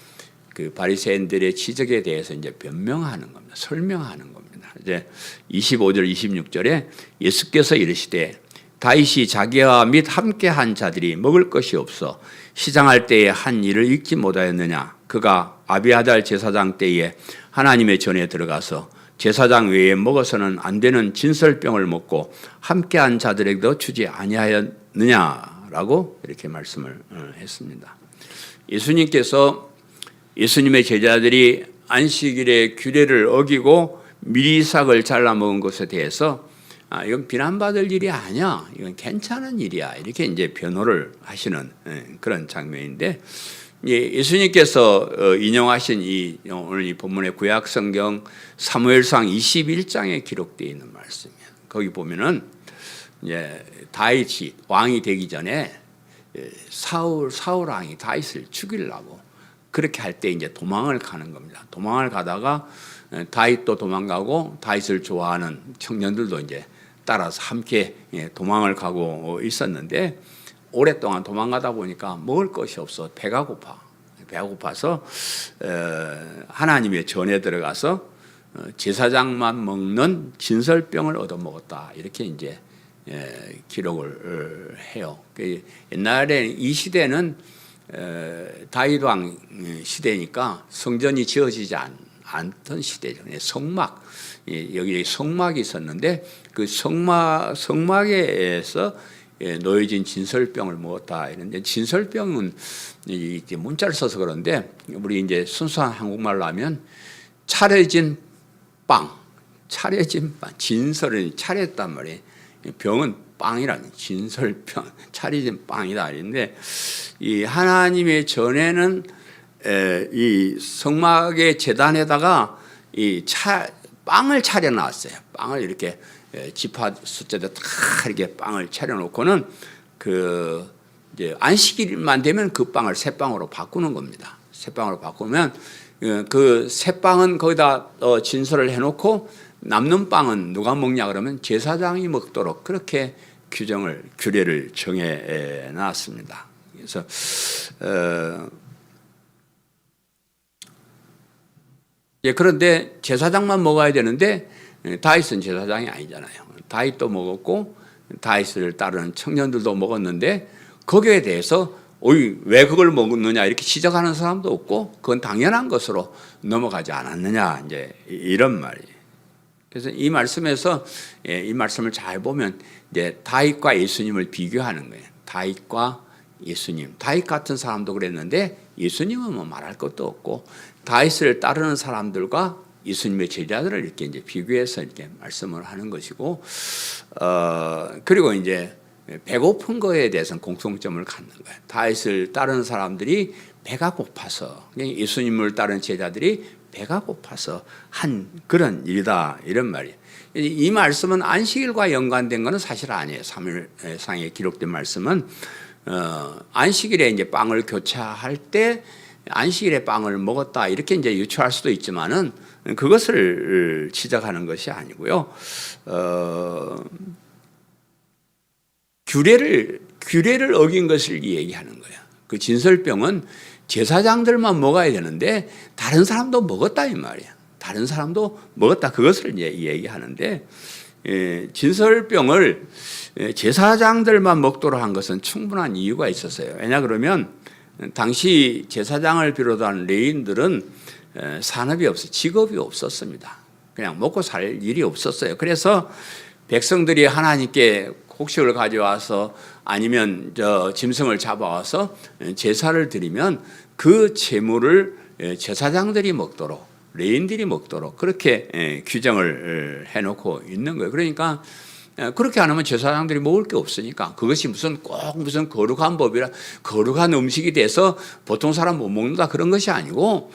그 바리새인들의 지적에 대해서 이제 변명하는 겁니다. 설명하는 겁니다. 이제 25절, 26절에 예수께서 이르시되 다윗이 자기와 및 함께한 자들이 먹을 것이 없어 시장할 때의 한 일을 잊지 못하였느냐. 그가 아비아달 제사장 때에 하나님의 전에 들어가서 제사장 외에 먹어서는 안 되는 진설병을 먹고 함께한 자들에게도 주지 아니하였느냐라고 이렇게 말씀을 했습니다. 예수님께서 예수님의 제자들이 안식일의 규례를 어기고 미리삭을 잘라 먹은 것에 대해서 이건 비난받을 일이 아니야. 이건 괜찮은 일이야. 이렇게 이제 변호를 하시는 그런 장면인데, 예수님께서 인용하신 오늘 이 본문의 구약 성경 사무엘상 21장에 기록되어 있는 말씀이에요. 거기 보면은 이제 다윗이 왕이 되기 전에 사울 왕이 다윗을 죽이려고 그렇게 할 때 이제 도망을 가는 겁니다. 도망을 가다가 다윗도 도망가고 다윗을 좋아하는 청년들도 이제 따라서 함께 도망을 가고 있었는데, 오랫동안 도망가다 보니까 먹을 것이 없어 배가 고파서 하나님의 전에 들어가서 제사장만 먹는 진설병을 얻어 먹었다. 이렇게 이제 기록을 해요. 옛날에 이 시대는 다윗 왕 시대니까 성전이 지어지지 않던 시대죠. 성막, 여기 성막이 있었는데 그 성막에서 놓여진 진설병을 먹었다. 이런데 진설병은 이제 문자를 써서 그런데 우리 이제 순수한 한국말로 하면 차려진 빵, 진설은 차렸단 말이에요. 병은 빵이라는 진설병, 차려진 빵이다. 이런데 이 하나님의 전에는 이 성막의 제단에다가 빵을 차려놨어요. 빵을 이렇게 지파 숫자대 다 이렇게 빵을 차려놓고는 이제 안식일만 되면 그 빵을 새 빵으로 바꾸는 겁니다. 새 빵으로 바꾸면 그 새 빵은 거기다 진설을 해놓고 남는 빵은 누가 먹냐 그러면 제사장이 먹도록 그렇게 규례를 정해 놨습니다. 그래서 그런데 제사장만 먹어야 되는데 다윗은 제사장이 아니잖아요. 다윗도 먹었고 다윗을 따르는 청년들도 먹었는데 거기에 대해서 왜 그걸 먹느냐 이렇게 지적하는 사람도 없고 그건 당연한 것으로 넘어가지 않았느냐 이제 이런 말이에요. 그래서 이 말씀에서 이 말씀을 잘 보면 이제 다윗과 예수님을 비교하는 거예요. 다윗과 예수님. 다윗 같은 사람도 그랬는데 예수님은 뭐 말할 것도 없고 다윗을 따르는 사람들과 예수님의 제자들을 이렇게 이제 비교해서 이렇게 말씀을 하는 것이고, 그리고 이제 배고픈 거에 대해서는 공통점을 갖는 거예요. 다윗을 따르는 사람들이 배가 고파서, 예수님을 따르는 제자들이 배가 고파서 한 그런 일이다 이런 말이에요. 이 말씀은 안식일과 연관된 것은 사실 아니에요. 사무엘상에 기록된 말씀은 안식일에 이제 빵을 교차할 때 안식일에 빵을 먹었다 이렇게 이제 유추할 수도 있지만은 그것을 지적하는 것이 아니고요. 규례를 어긴 것을 얘기하는 거예요. 그 진설병은 제사장들만 먹어야 되는데 다른 사람도 먹었다 이 말이에요. 다른 사람도 먹었다 그것을 이제 얘기하는데 진설병을 제사장들만 먹도록 한 것은 충분한 이유가 있었어요. 왜냐 그러면 당시 제사장을 비롯한 레위인들은 산업이 직업이 없었습니다. 그냥 먹고 살 일이 없었어요. 그래서 백성들이 하나님께 곡식을 가져와서 아니면 짐승을 잡아와서 제사를 드리면 그 제물을 제사장들이 먹도록 레위인들이 먹도록 그렇게 규정을 해놓고 있는 거예요. 그러니까 그렇게 안 하면 제사장들이 먹을 게 없으니까 그것이 무슨 거룩한 법이라 거룩한 음식이 돼서 보통 사람 못 먹는다 그런 것이 아니고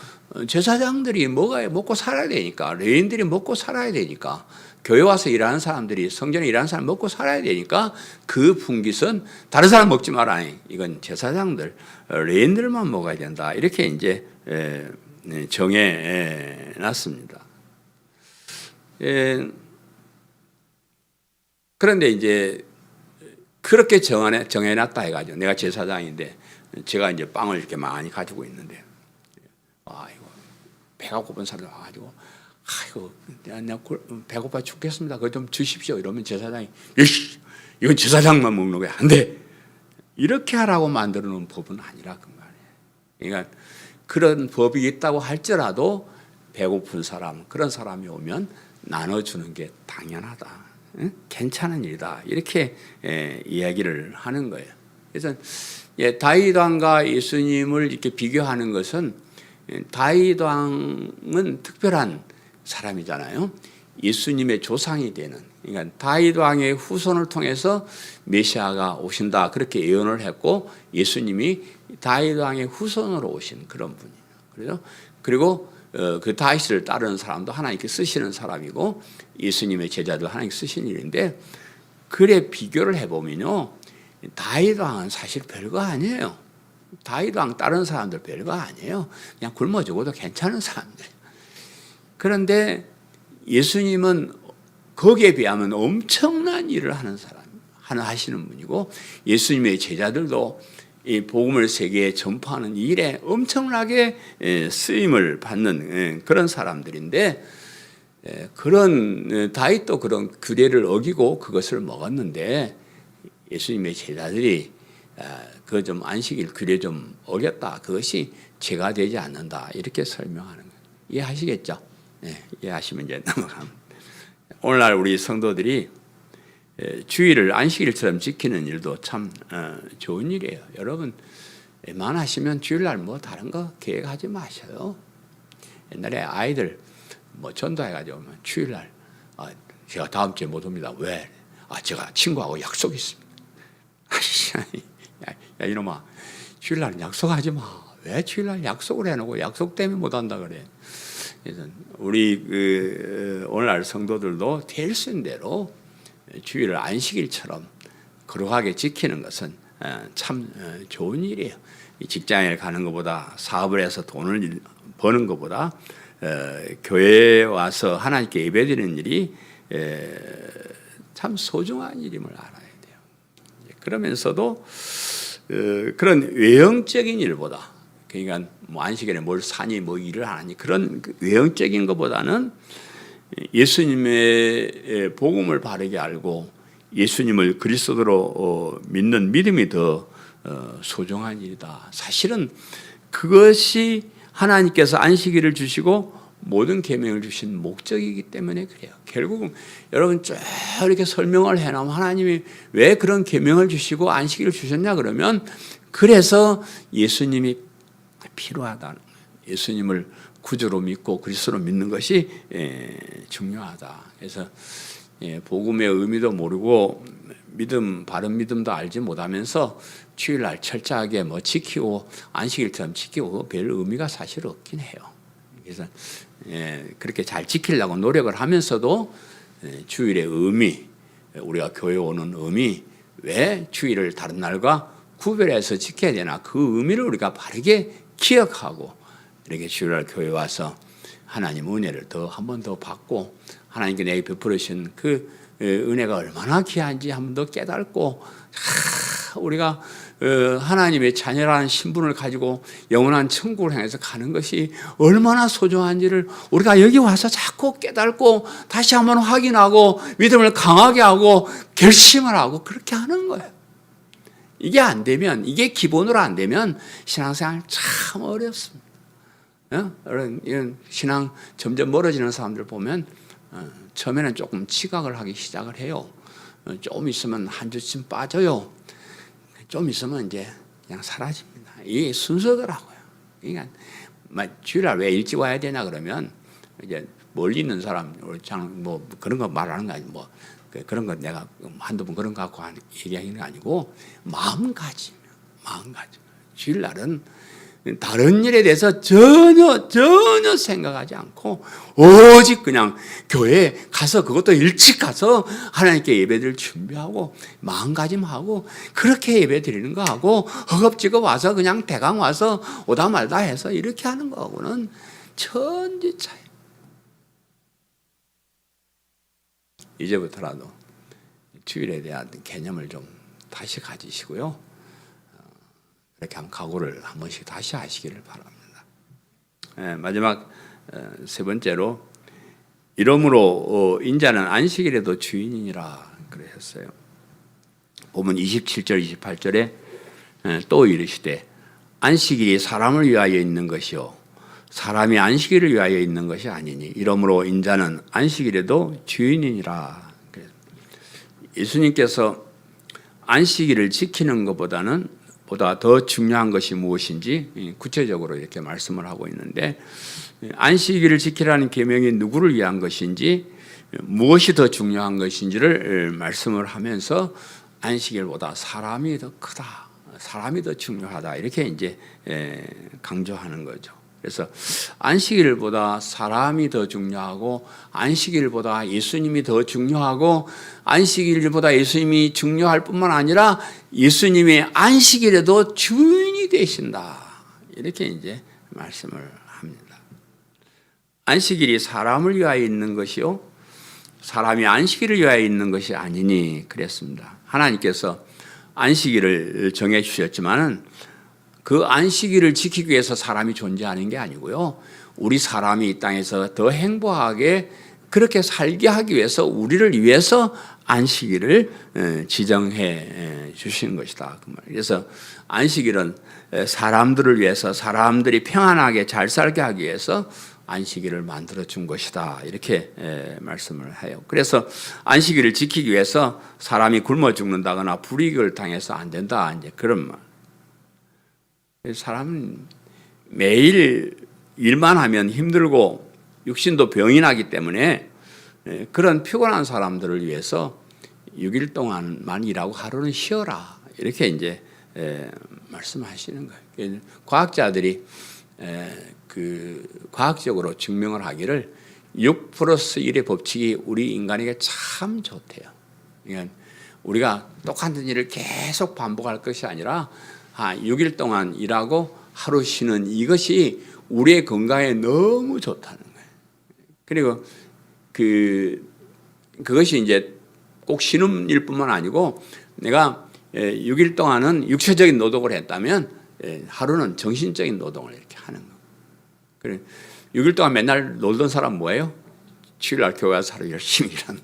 제사장들이 먹고 살아야 되니까 레위인들이 먹고 살아야 되니까 교회 와서 일하는 사람들이 성전에 일하는 사람 먹고 살아야 되니까 그 분깃은 다른 사람 먹지 마라. 이건 제사장들 레위인들만 먹어야 된다. 이렇게 이제 정해 놨습니다. 그런데 이제 그렇게 정해놨다 해가지고 내가 제사장인데 제가 이제 빵을 이렇게 많이 가지고 있는데 이거 배가 고픈 사람들 와가지고 내가 배고파 죽겠습니다. 그거 좀 주십시오. 이러면 제사장이 이건 제사장만 먹는 거야. 안 돼. 이렇게 하라고 만들어 놓은 법은 아니라 그 말이에요. 그러니까 그런 법이 있다고 할지라도 배고픈 사람 그런 사람이 오면 나눠주는 게 당연하다. 괜찮은 일이다. 이렇게 이야기를 하는 거예요. 그래서 다윗 왕과 예수님을 이렇게 비교하는 것은 다윗 왕은 특별한 사람이잖아요. 예수님의 조상이 되는, 그러니까 다윗 왕의 후손을 통해서 메시아가 오신다 그렇게 예언을 했고 예수님이 다윗 왕의 후손으로 오신 그런 분이에요. 그래서 그리고 그 다윗을 따르는 사람도 하나님께 쓰시는 사람이고 예수님의 제자도 하나님께 쓰신 일인데, 그래 비교를 해보면요, 다윗 왕은 사실 별거 아니에요. 다윗 왕 따르는 사람들 별거 아니에요. 그냥 굶어 죽어도 괜찮은 사람들. 그런데 예수님은 거기에 비하면 엄청난 일을 하는 사람, 하시는 분이고, 예수님의 제자들도 이 복음을 세계에 전파하는 일에 엄청나게 쓰임을 받는 그런 사람들인데, 그런 다윗도 그런 규례를 어기고 그것을 먹었는데 예수님의 제자들이 그 좀 안식일 규례 좀 어겼다, 그것이 죄가 되지 않는다, 이렇게 설명하는 거예요. 이해하시겠죠? 네, 이해하시면 이제 넘어갑니다. 오늘날 우리 성도들이 주일을 안식일처럼 지키는 일도 참 좋은 일이에요. 여러분 웬만하시면 주일날 뭐 다른 거 계획하지 마셔요. 옛날에 아이들 뭐 전도해가지고 주일날 제가 다음 주에 못 옵니다. 왜? 제가 친구하고 약속이 있습니다. 야 이놈아, 주일날 약속하지 마. 왜 주일날 약속을 해놓고 약속 때문에 못 한다 그래. 그래서 우리 오늘날 성도들도 될 수 있는 대로 주일을 안식일처럼 거룩하게 지키는 것은 참 좋은 일이에요. 직장에 가는 것보다, 사업을 해서 돈을 버는 것보다 교회에 와서 하나님께 예배드리는 일이 참 소중한 일임을 알아야 돼요. 그러면서도 그런 외형적인 일보다, 그러니까 뭐 안식일에 뭘 사니 뭐 일을 하니 그런 외형적인 것보다는 예수님의 복음을 바르게 알고 예수님을 그리스도로 믿는 믿음이 더 소중한 일이다. 사실은 그것이 하나님께서 안식일을 주시고 모든 계명을 주신 목적이기 때문에 그래요. 결국은 여러분 쭉 이렇게 설명을 해놓으면 하나님이 왜 그런 계명을 주시고 안식일을 주셨냐 그러면, 그래서 예수님이 필요하다는 거예요. 예수님을 구주로 믿고 그리스도로 믿는 것이 중요하다. 그래서 복음의 의미도 모르고 바른 믿음도 알지 못하면서 주일날 철저하게 뭐 지키고 안식일처럼 지키고 별 의미가 사실 없긴 해요. 그래서 그렇게 잘 지키려고 노력을 하면서도 주일의 의미, 우리가 교회 오는 의미, 왜 주일을 다른 날과 구별해서 지켜야 되나, 그 의미를 우리가 바르게 기억하고 이렇게 주일날 교회 와서 하나님 은혜를 한 번 더 받고 하나님께 내게 베풀어 주신 그 은혜가 얼마나 귀한지 한 번 더 깨닫고, 우리가 하나님의 자녀라는 신분을 가지고 영원한 천국을 향해서 가는 것이 얼마나 소중한지를 우리가 여기 와서 자꾸 깨닫고 다시 한번 확인하고 믿음을 강하게 하고 결심을 하고 그렇게 하는 거예요. 이게 안 되면, 이게 기본으로 안 되면 신앙생활 참 어렵습니다. 이런 신앙 점점 멀어지는 사람들 보면 처음에는 조금 지각을 하기 시작을 해요. 좀 있으면 한 주쯤 빠져요. 좀 있으면 이제 그냥 사라집니다. 이게 순서더라고요. 그러니까 주일날 왜 일찍 와야 되냐 그러면, 이제 멀리 있는 사람 뭐 그런 거 말하는 거 아니고, 뭐 그런 거 내가 한두 번 그런 거 갖고 얘기하는 게 아니고, 마음가짐. 주일날은 다른 일에 대해서 전혀 생각하지 않고 오직 그냥 교회에 가서, 그것도 일찍 가서 하나님께 예배드릴 준비하고 마음가짐하고 그렇게 예배드리는 거하고, 허겁지겁 와서 그냥 대강 와서 오다 말다 해서 이렇게 하는 거하고는 천지 차이. 이제부터라도 주일에 대한 개념을 좀 다시 가지시고요, 이렇게 한번 각오를 한 번씩 다시 하시기를 바랍니다. 마지막 세 번째로, 이러므로 인자는 안식일에도 주인이니라 그러셨어요. 보면 27절 28절에 또 이르시되 안식일이 사람을 위하여 있는 것이요 사람이 안식일을 위하여 있는 것이 아니니 이러므로 인자는 안식일에도 주인이니라. 예수님께서 안식일을 지키는 것보다는 보다 더 중요한 것이 무엇인지 구체적으로 이렇게 말씀을 하고 있는데, 안식일을 지키라는 계명이 누구를 위한 것인지 무엇이 더 중요한 것인지를 말씀을 하면서 안식일보다 사람이 더 크다, 사람이 더 중요하다, 이렇게 이제 강조하는 거죠. 그래서 안식일보다 사람이 더 중요하고, 안식일보다 예수님이 더 중요하고, 안식일보다 예수님이 중요할 뿐만 아니라 예수님이 안식일에도 주인이 되신다, 이렇게 이제 말씀을 합니다. 안식일이 사람을 위하여 있는 것이요, 사람이 안식일을 위하여 있는 것이 아니니 그랬습니다. 하나님께서 안식일을 정해 주셨지만은 그 안식일을 지키기 위해서 사람이 존재하는 게 아니고요, 우리 사람이 이 땅에서 더 행복하게 그렇게 살게 하기 위해서, 우리를 위해서 안식일을 지정해 주신 것이다, 그 말. 그래서 안식일은 사람들을 위해서, 사람들이 평안하게 잘 살게 하기 위해서 안식일을 만들어 준 것이다, 이렇게 말씀을 해요. 그래서 안식일을 지키기 위해서 사람이 굶어 죽는다거나 불이익을 당해서 안 된다, 이제 그런 말. 사람은 매일 일만 하면 힘들고 육신도 병이 나기 때문에 그런 피곤한 사람들을 위해서 6일 동안만 일하고 하루는 쉬어라, 이렇게 이제 말씀하시는 거예요. 과학자들이 과학적으로 증명을 하기를 6+1의 법칙이 우리 인간에게 참 좋대요. 그러니까 우리가 똑같은 일을 계속 반복할 것이 아니라 6일 동안 일하고 하루 쉬는 이것이 우리의 건강에 너무 좋다는 거예요. 그리고 그것이 이제 꼭 쉬는 일뿐만 아니고, 내가 6일 동안은 육체적인 노동을 했다면 하루는 정신적인 노동을 이렇게 하는 거예요. 그래, 6일 동안 맨날 놀던 사람 뭐예요? 7일날 교회 와서 하루 열심히 일하는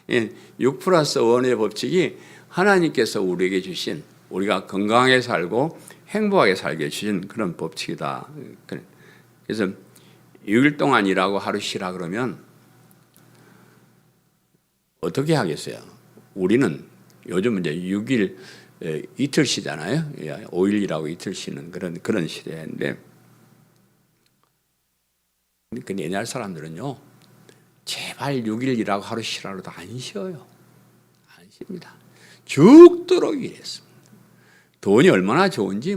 거예요. 6+1의 법칙이 하나님께서 우리에게 주신, 우리가 건강하게 살고 행복하게 살게 주신 그런 법칙이다. 그래서 6일 동안 일하고 하루 쉬라 그러면 어떻게 하겠어요? 우리는 요즘 이제 6일 이틀 쉬잖아요. 5일 일하고 이틀 쉬는 그런 시대인데, 그 옛날 사람들은요, 제발 6일 일하고 하루 쉬라고도 안 쉬어요. 안 쉽니다. 죽도록 일했습니다. 돈이 얼마나 좋은지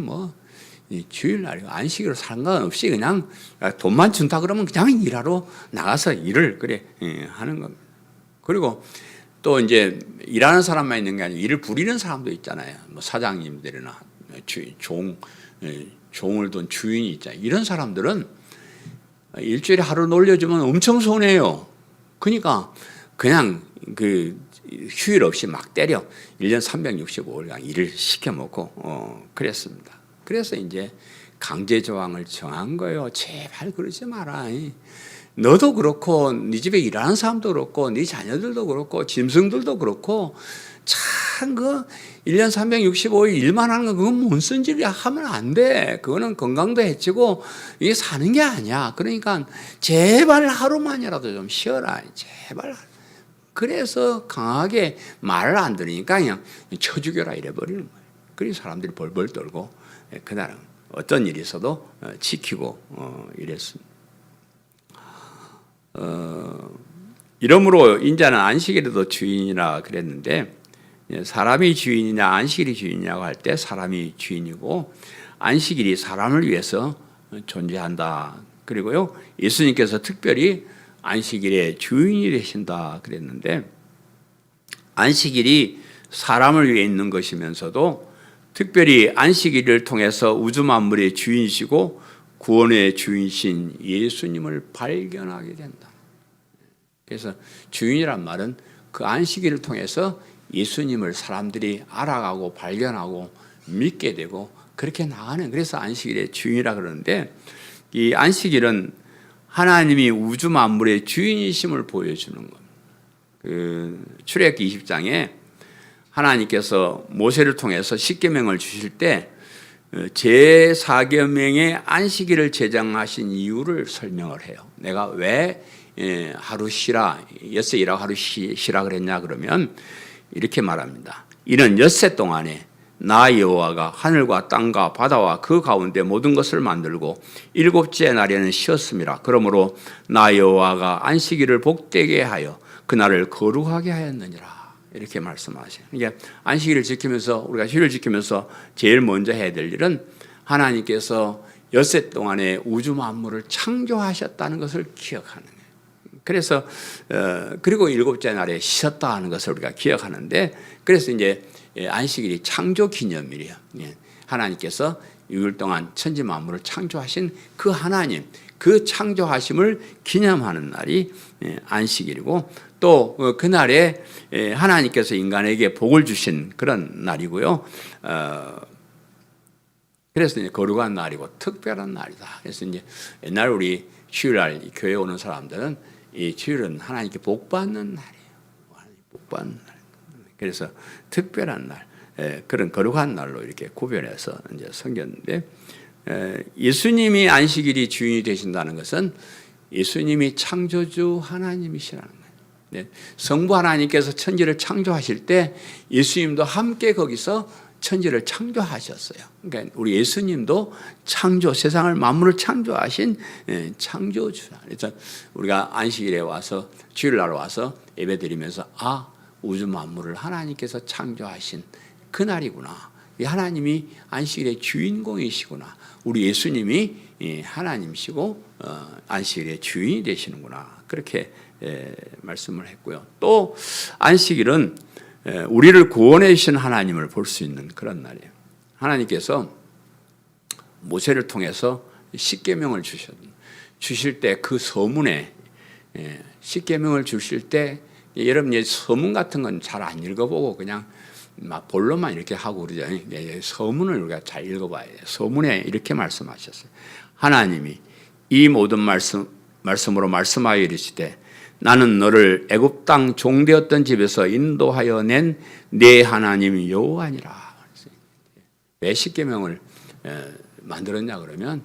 주일날 안식으로 상관없이 그냥 돈만 준다 그러면 그냥 일하러 나가서 일을 하는 겁니다. 그리고 또 이제 일하는 사람만 있는 게 아니고 일을 부리는 사람도 있잖아요. 사장님들이나 종을 둔 주인이 있잖아요. 이런 사람들은 일주일에 하루 놀려주면 엄청 손해요. 그러니까 그냥 휴일 없이 막 때려 1년 365일 일을 시켜먹고 그랬습니다. 그래서 이제 강제 조항을 정한 거예요. 제발 그러지 마라. 너도 그렇고 네 집에 일하는 사람도 그렇고 네 자녀들도 그렇고 짐승들도 그렇고 참 1년 365일 일만 하는 거 그건 뭔쓴질이야 하면 안 돼. 그거는 건강도 해치고 이게 사는 게 아니야. 그러니까 제발 하루만이라도 좀 쉬어라. 제발. 그래서 강하게 말을 안 들으니까 그냥 쳐 죽여라 이래 버리는 거예요. 그래서 사람들이 벌벌 떨고 그날은 어떤 일이 있어도 지키고 이랬습니다. 이러므로 인자는 안식일에도 주인이라 그랬는데, 사람이 주인이냐 안식일이 주인이냐고 할 때 사람이 주인이고, 안식일이 사람을 위해서 존재한다. 그리고요, 예수님께서 특별히 안식일의 주인이 되신다 그랬는데, 안식일이 사람을 위해 있는 것이면서도 특별히 안식일을 통해서 우주 만물의 주인이시고 구원의 주인이신 예수님을 발견하게 된다. 그래서 주인이란 말은 그 안식일을 통해서 예수님을 사람들이 알아가고 발견하고 믿게 되고 그렇게 나가는, 그래서 안식일의 주인이라 그러는데, 이 안식일은 하나님이 우주 만물의 주인이심을 보여주는 겁니다. 출애굽기 20장에 하나님께서 모세를 통해서 십계명을 주실 때 제4계명의 안식일을 제정하신 이유를 설명을 해요. 내가 왜 하루 쉬라, 엿새 일하고 하루 쉬라 그랬냐 그러면 이렇게 말합니다. 이는 엿새 동안에 나 여호와가 하늘과 땅과 바다와 그 가운데 모든 것을 만들고 일곱째 날에는 쉬었음이라. 그러므로 나 여호와가 안식일을 복되게 하여 그날을 거룩하게 하였느니라. 이렇게 말씀하셔요. 그러니까 안식일을 지키면서, 우리가 휴일을 지키면서 제일 먼저 해야 될 일은 하나님께서 엿새 동안에 우주 만물을 창조하셨다는 것을 기억하는 거예요. 그래서 그리고 일곱째 날에 쉬었다 하는 것을 우리가 기억하는데, 그래서 이제 안식일이 창조 기념일이에요. 하나님께서 6일 동안 천지 만물을 창조하신 그 하나님, 그 창조하심을 기념하는 날이 안식일이고, 또 그날에 하나님께서 인간에게 복을 주신 그런 날이고요. 그래서 이제 거룩한 날이고 특별한 날이다. 그래서 이제 옛날 우리 주일날 교회 오는 사람들은 이 주일은 하나님께 복 받는 날이에요. 복 받는 날. 그래서 특별한 날, 그런 거룩한 날로 이렇게 구별해서 이제 섬겼는데, 예수님이 안식일이 주인이 되신다는 것은 예수님이 창조주 하나님이시라는 거예요. 성부 하나님께서 천지를 창조하실 때 예수님도 함께 거기서 천지를 창조하셨어요. 그러니까 우리 예수님도 창조, 세상을 만물을 창조하신 창조주다. 그래서 우리가 안식일에 와서, 주일날 와서 예배드리면서 우주 만물을 하나님께서 창조하신 그 날이구나. 하나님이 안식일의 주인공이시구나. 우리 예수님이 하나님이시고 안식일의 주인이 되시는구나. 그렇게 말씀을 했고요. 또 안식일은 우리를 구원해 주신 하나님을 볼 수 있는 그런 날이에요. 하나님께서 모세를 통해서 십계명을 주실 때 그 서문에, 십계명을 주실 때 여러분 서문 같은 건 잘 안 읽어보고 그냥 막 본론만 이렇게 하고 그러잖아요. 서문을 우리가 잘 읽어봐야 돼요. 서문에 이렇게 말씀하셨어요. 하나님이 이 모든 말씀으로 말씀하여 이르시되 나는 너를 애굽 땅 종되었던 집에서 인도하여 낸 네 하나님 여호와니라. 왜 십계명을 만들었냐 그러면,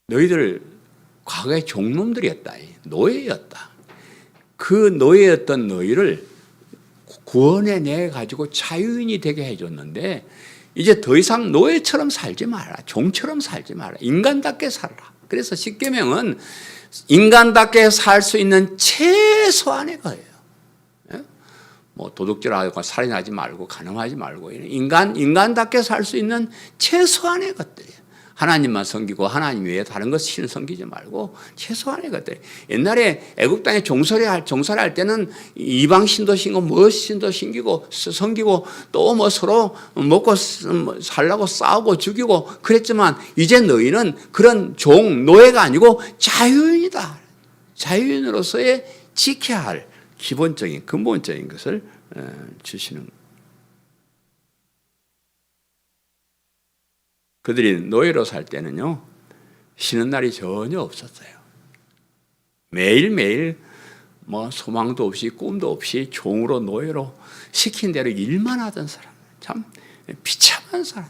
너희들 과거에 종놈들이었다, 노예였다. 그 노예였던 너희를 구원해내 가지고 자유인이 되게 해줬는데, 이제 더 이상 노예처럼 살지 마라. 종처럼 살지 마라. 인간답게 살아라. 그래서 십계명은 인간답게 살 수 있는 최소한의 거예요. 뭐 도둑질하고 살인하지 말고 간음하지 말고 인간답게 살 수 있는 최소한의 것들이에요. 하나님만 섬기고 하나님 외에 다른 것을 섬기지 말고 최소한의 것들. 옛날에 애굽 땅에 종살이할 때는 이방 신도 신고 무엇 신도 섬기고 또 뭐 서로 먹고 살라고 싸우고 죽이고 그랬지만, 이제 너희는 그런 노예가 아니고 자유인이다. 자유인으로서의 지켜야 할 기본적인 근본적인 것을 주시는 거예요. 그들이 노예로 살 때는요, 쉬는 날이 전혀 없었어요. 매일매일 뭐 소망도 없이 꿈도 없이 종으로 노예로 시킨 대로 일만 하던 사람, 참 비참한 사람.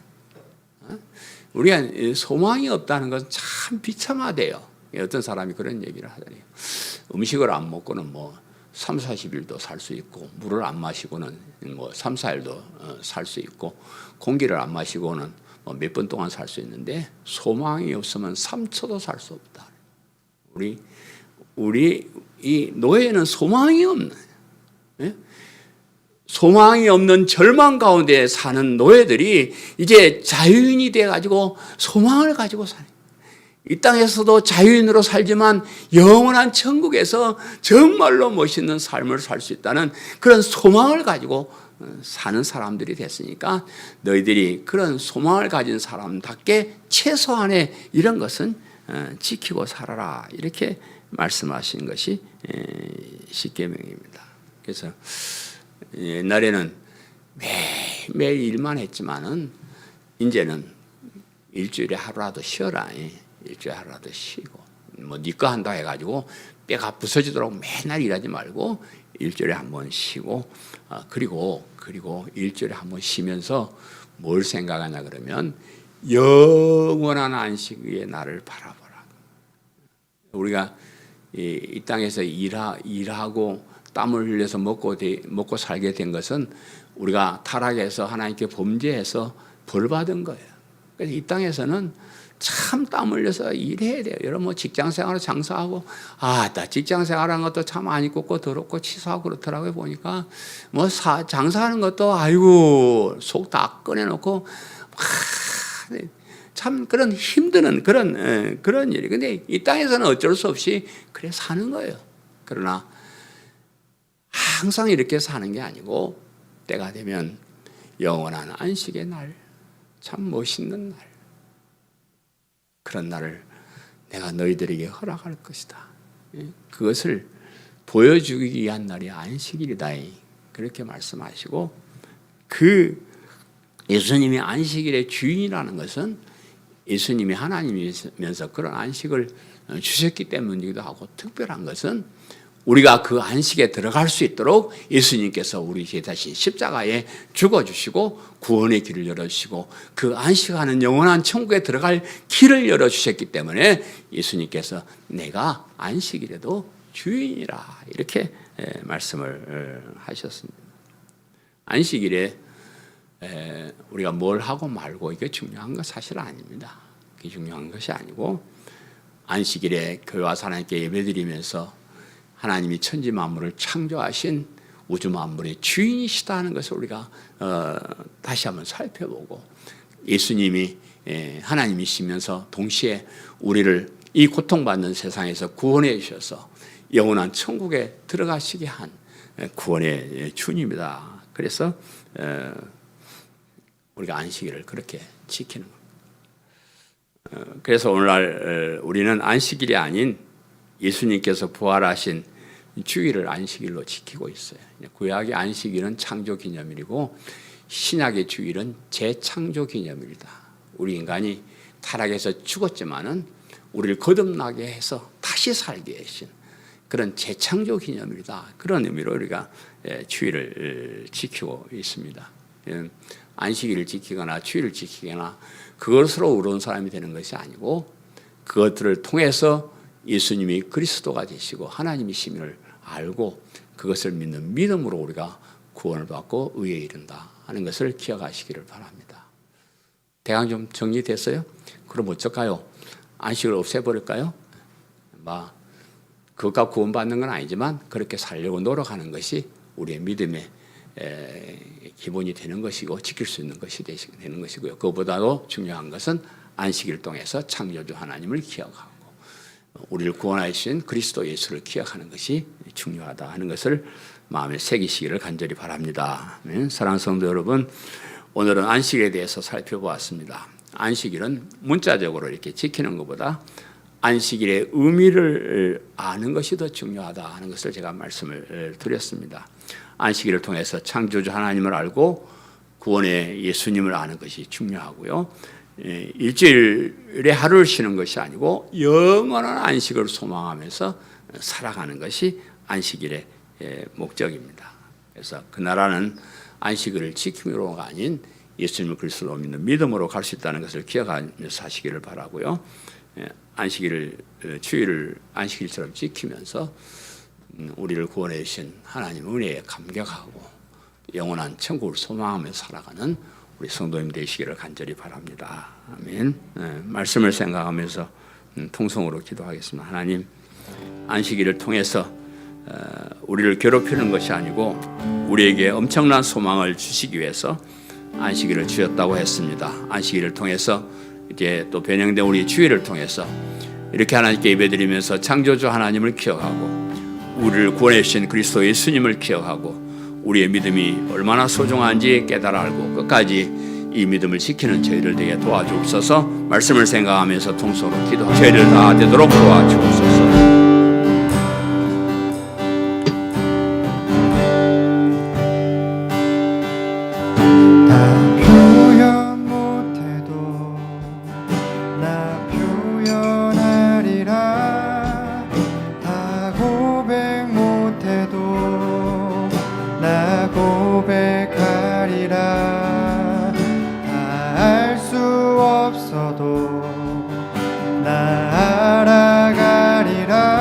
우리가 소망이 없다는 것은 참 비참하대요. 어떤 사람이 그런 얘기를 하더래요. 음식을 안 먹고는 뭐 3, 40일도 살 수 있고, 물을 안 마시고는 뭐 3, 4일도 살 수 있고, 공기를 안 마시고는 몇 번 동안 살 수 있는데 소망이 없으면 3초도 살 수 없다. 우리 이 노예는 소망이 없는, 소망이 없는 절망 가운데 사는 노예들이 이제 자유인이 돼 가지고 소망을 가지고 사는, 이 땅에서도 자유인으로 살지만 영원한 천국에서 정말로 멋있는 삶을 살 수 있다는 그런 소망을 가지고 사는 사람들이 됐으니까, 너희들이 그런 소망을 가진 사람답게 최소한의 이런 것은 지키고 살아라. 이렇게 말씀하신 것이 십계명입니다. 그래서 옛날에는 매일 일만 했지만은 이제는 일주일에 하루라도 쉬어라. 일주일에 하루라도 쉬고, 뭐 니꺼 한다 해가지고 뼈가 부서지도록 맨날 일하지 말고 일주일에 한 번 쉬고, 그리고 일주일에 한 번 쉬면서 뭘 생각하냐 그러면 영원한 안식의 날을 바라보라. 우리가 이 땅에서 일하고 땀을 흘려서 먹고 살게 된 것은 우리가 타락해서 하나님께 범죄해서 벌받은 거예요. 그래서 이 땅에서는 참 땀 흘려서 일해야 돼요. 여러분 뭐 직장 생활을 장사하고 나 직장 생활하는 것도 참 안 입고 더럽고 치사하고 그렇더라고요. 보니까 뭐 장사하는 것도 아이고 속 다 꺼내놓고 참 그런 힘드는 그런 일이. 근데 이 땅에서는 어쩔 수 없이 그래 사는 거예요. 그러나 항상 이렇게 사는 게 아니고 때가 되면 영원한 안식의 날, 참 멋있는 날, 그런 날을 내가 너희들에게 허락할 것이다. 그것을 보여주기 위한 날이 안식일이다. 그렇게 말씀하시고, 그 예수님이 안식일의 주인이라는 것은 예수님이 하나님이면서 그런 안식을 주셨기 때문이기도 하고, 특별한 것은 우리가 그 안식에 들어갈 수 있도록 예수님께서 우리 대신 십자가에 죽어주시고 구원의 길을 열어주시고 그 안식하는 영원한 천국에 들어갈 길을 열어주셨기 때문에 예수님께서 내가 안식일에도 주인이라 이렇게 말씀을 하셨습니다. 안식일에 우리가 뭘 하고 말고 이게 중요한 건 사실 아닙니다. 그게 중요한 것이 아니고 안식일에 교회 와서 하나님께 예배드리면서 하나님이 천지 만물을 창조하신 우주 만물의 주인이시다는 것을 우리가 다시 한번 살펴보고 예수님이 하나님이시면서 동시에 우리를 이 고통받는 세상에서 구원해 주셔서 영원한 천국에 들어가시게 한 구원의 주님이다. 그래서 우리가 안식일을 그렇게 지키는 겁니다. 그래서 오늘날 우리는 안식일이 아닌 예수님께서 부활하신 주일을 안식일로 지키고 있어요. 구약의 안식일은 창조기념일이고 신약의 주일은 재창조기념일이다. 우리 인간이 타락해서 죽었지만은 우리를 거듭나게 해서 다시 살게 하신 그런 재창조기념일이다. 그런 의미로 우리가 주일을 지키고 있습니다. 안식일을 지키거나 주일을 지키거나 그것으로 의로운 사람이 되는 것이 아니고 그것들을 통해서 예수님이 그리스도가 되시고 하나님이심을 알고 그것을 믿는 믿음으로 우리가 구원을 받고 의에 이른다 하는 것을 기억하시기를 바랍니다. 대강 좀 정리됐어요? 그럼 어쩔까요? 안식을 없애버릴까요? 그것과 구원받는 건 아니지만 그렇게 살려고 노력하는 것이 우리의 믿음의 기본이 되는 것이고 지킬 수 있는 것이 되는 것이고요. 그것보다도 중요한 것은 안식일을 통해서 창조주 하나님을 기억하고 우리를 구원하신 그리스도 예수를 기억하는 것이 중요하다 하는 것을 마음에 새기시기를 간절히 바랍니다. 사랑하는 성도 여러분, 오늘은 안식에 대해서 살펴보았습니다. 안식일은 문자적으로 이렇게 지키는 것보다 안식일의 의미를 아는 것이 더 중요하다 하는 것을 제가 말씀을 드렸습니다. 안식일을 통해서 창조주 하나님을 알고 구원의 예수님을 아는 것이 중요하고요. 일주일에 하루를 쉬는 것이 아니고 영원한 안식을 소망하면서 살아가는 것이 안식일의 목적입니다. 그래서 그 나라는 안식일을 지킴으로가 아닌 예수님을 그리스도로 믿는 믿음으로 갈 수 있다는 것을 기억하면서 사시기를 바라고요. 안식일을 주일을 안식일처럼 지키면서 우리를 구원해 주신 하나님 은혜에 감격하고 영원한 천국을 소망하며 살아가는 우리 성도님 되시기를 간절히 바랍니다. 아멘. 말씀을 생각하면서 통성으로 기도하겠습니다. 하나님, 안식일을 통해서 우리를 괴롭히는 것이 아니고 우리에게 엄청난 소망을 주시기 위해서 안식일을 주셨다고 했습니다. 안식일을 통해서 이제 또 변형된 우리 주일을 통해서 이렇게 하나님께 예배드리면서 창조주 하나님을 기억하고 우리를 구원해 주신 그리스도 예수님을 기억하고 우리의 믿음이 얼마나 소중한지 깨달아 알고 끝까지 이 믿음을 지키는 저희를 되게 도와주옵소서. 말씀을 생각하면서 통성으로 기도하고 저희를 다 되도록 도와주옵소서. 나 알아가리라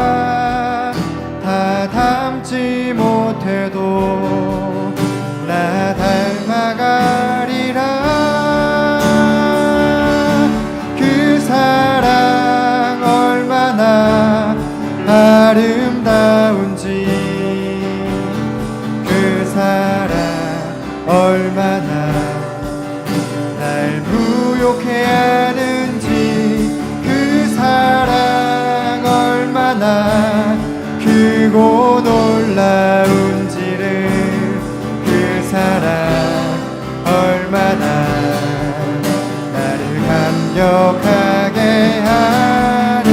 날 부욕해 하는지 그 사랑 얼마나 크고 놀라운지를 그 사랑 얼마나 나를 감격하게 하는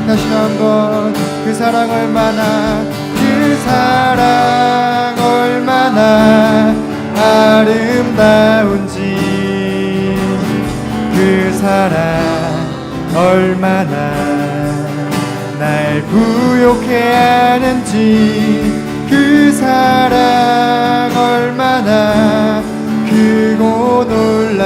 다시 한번 그 사랑 얼마나 그 사랑 얼마나 아름다운지 그 사랑 얼마나 날 부욕해 하는지 그 사랑 얼마나 크고 놀라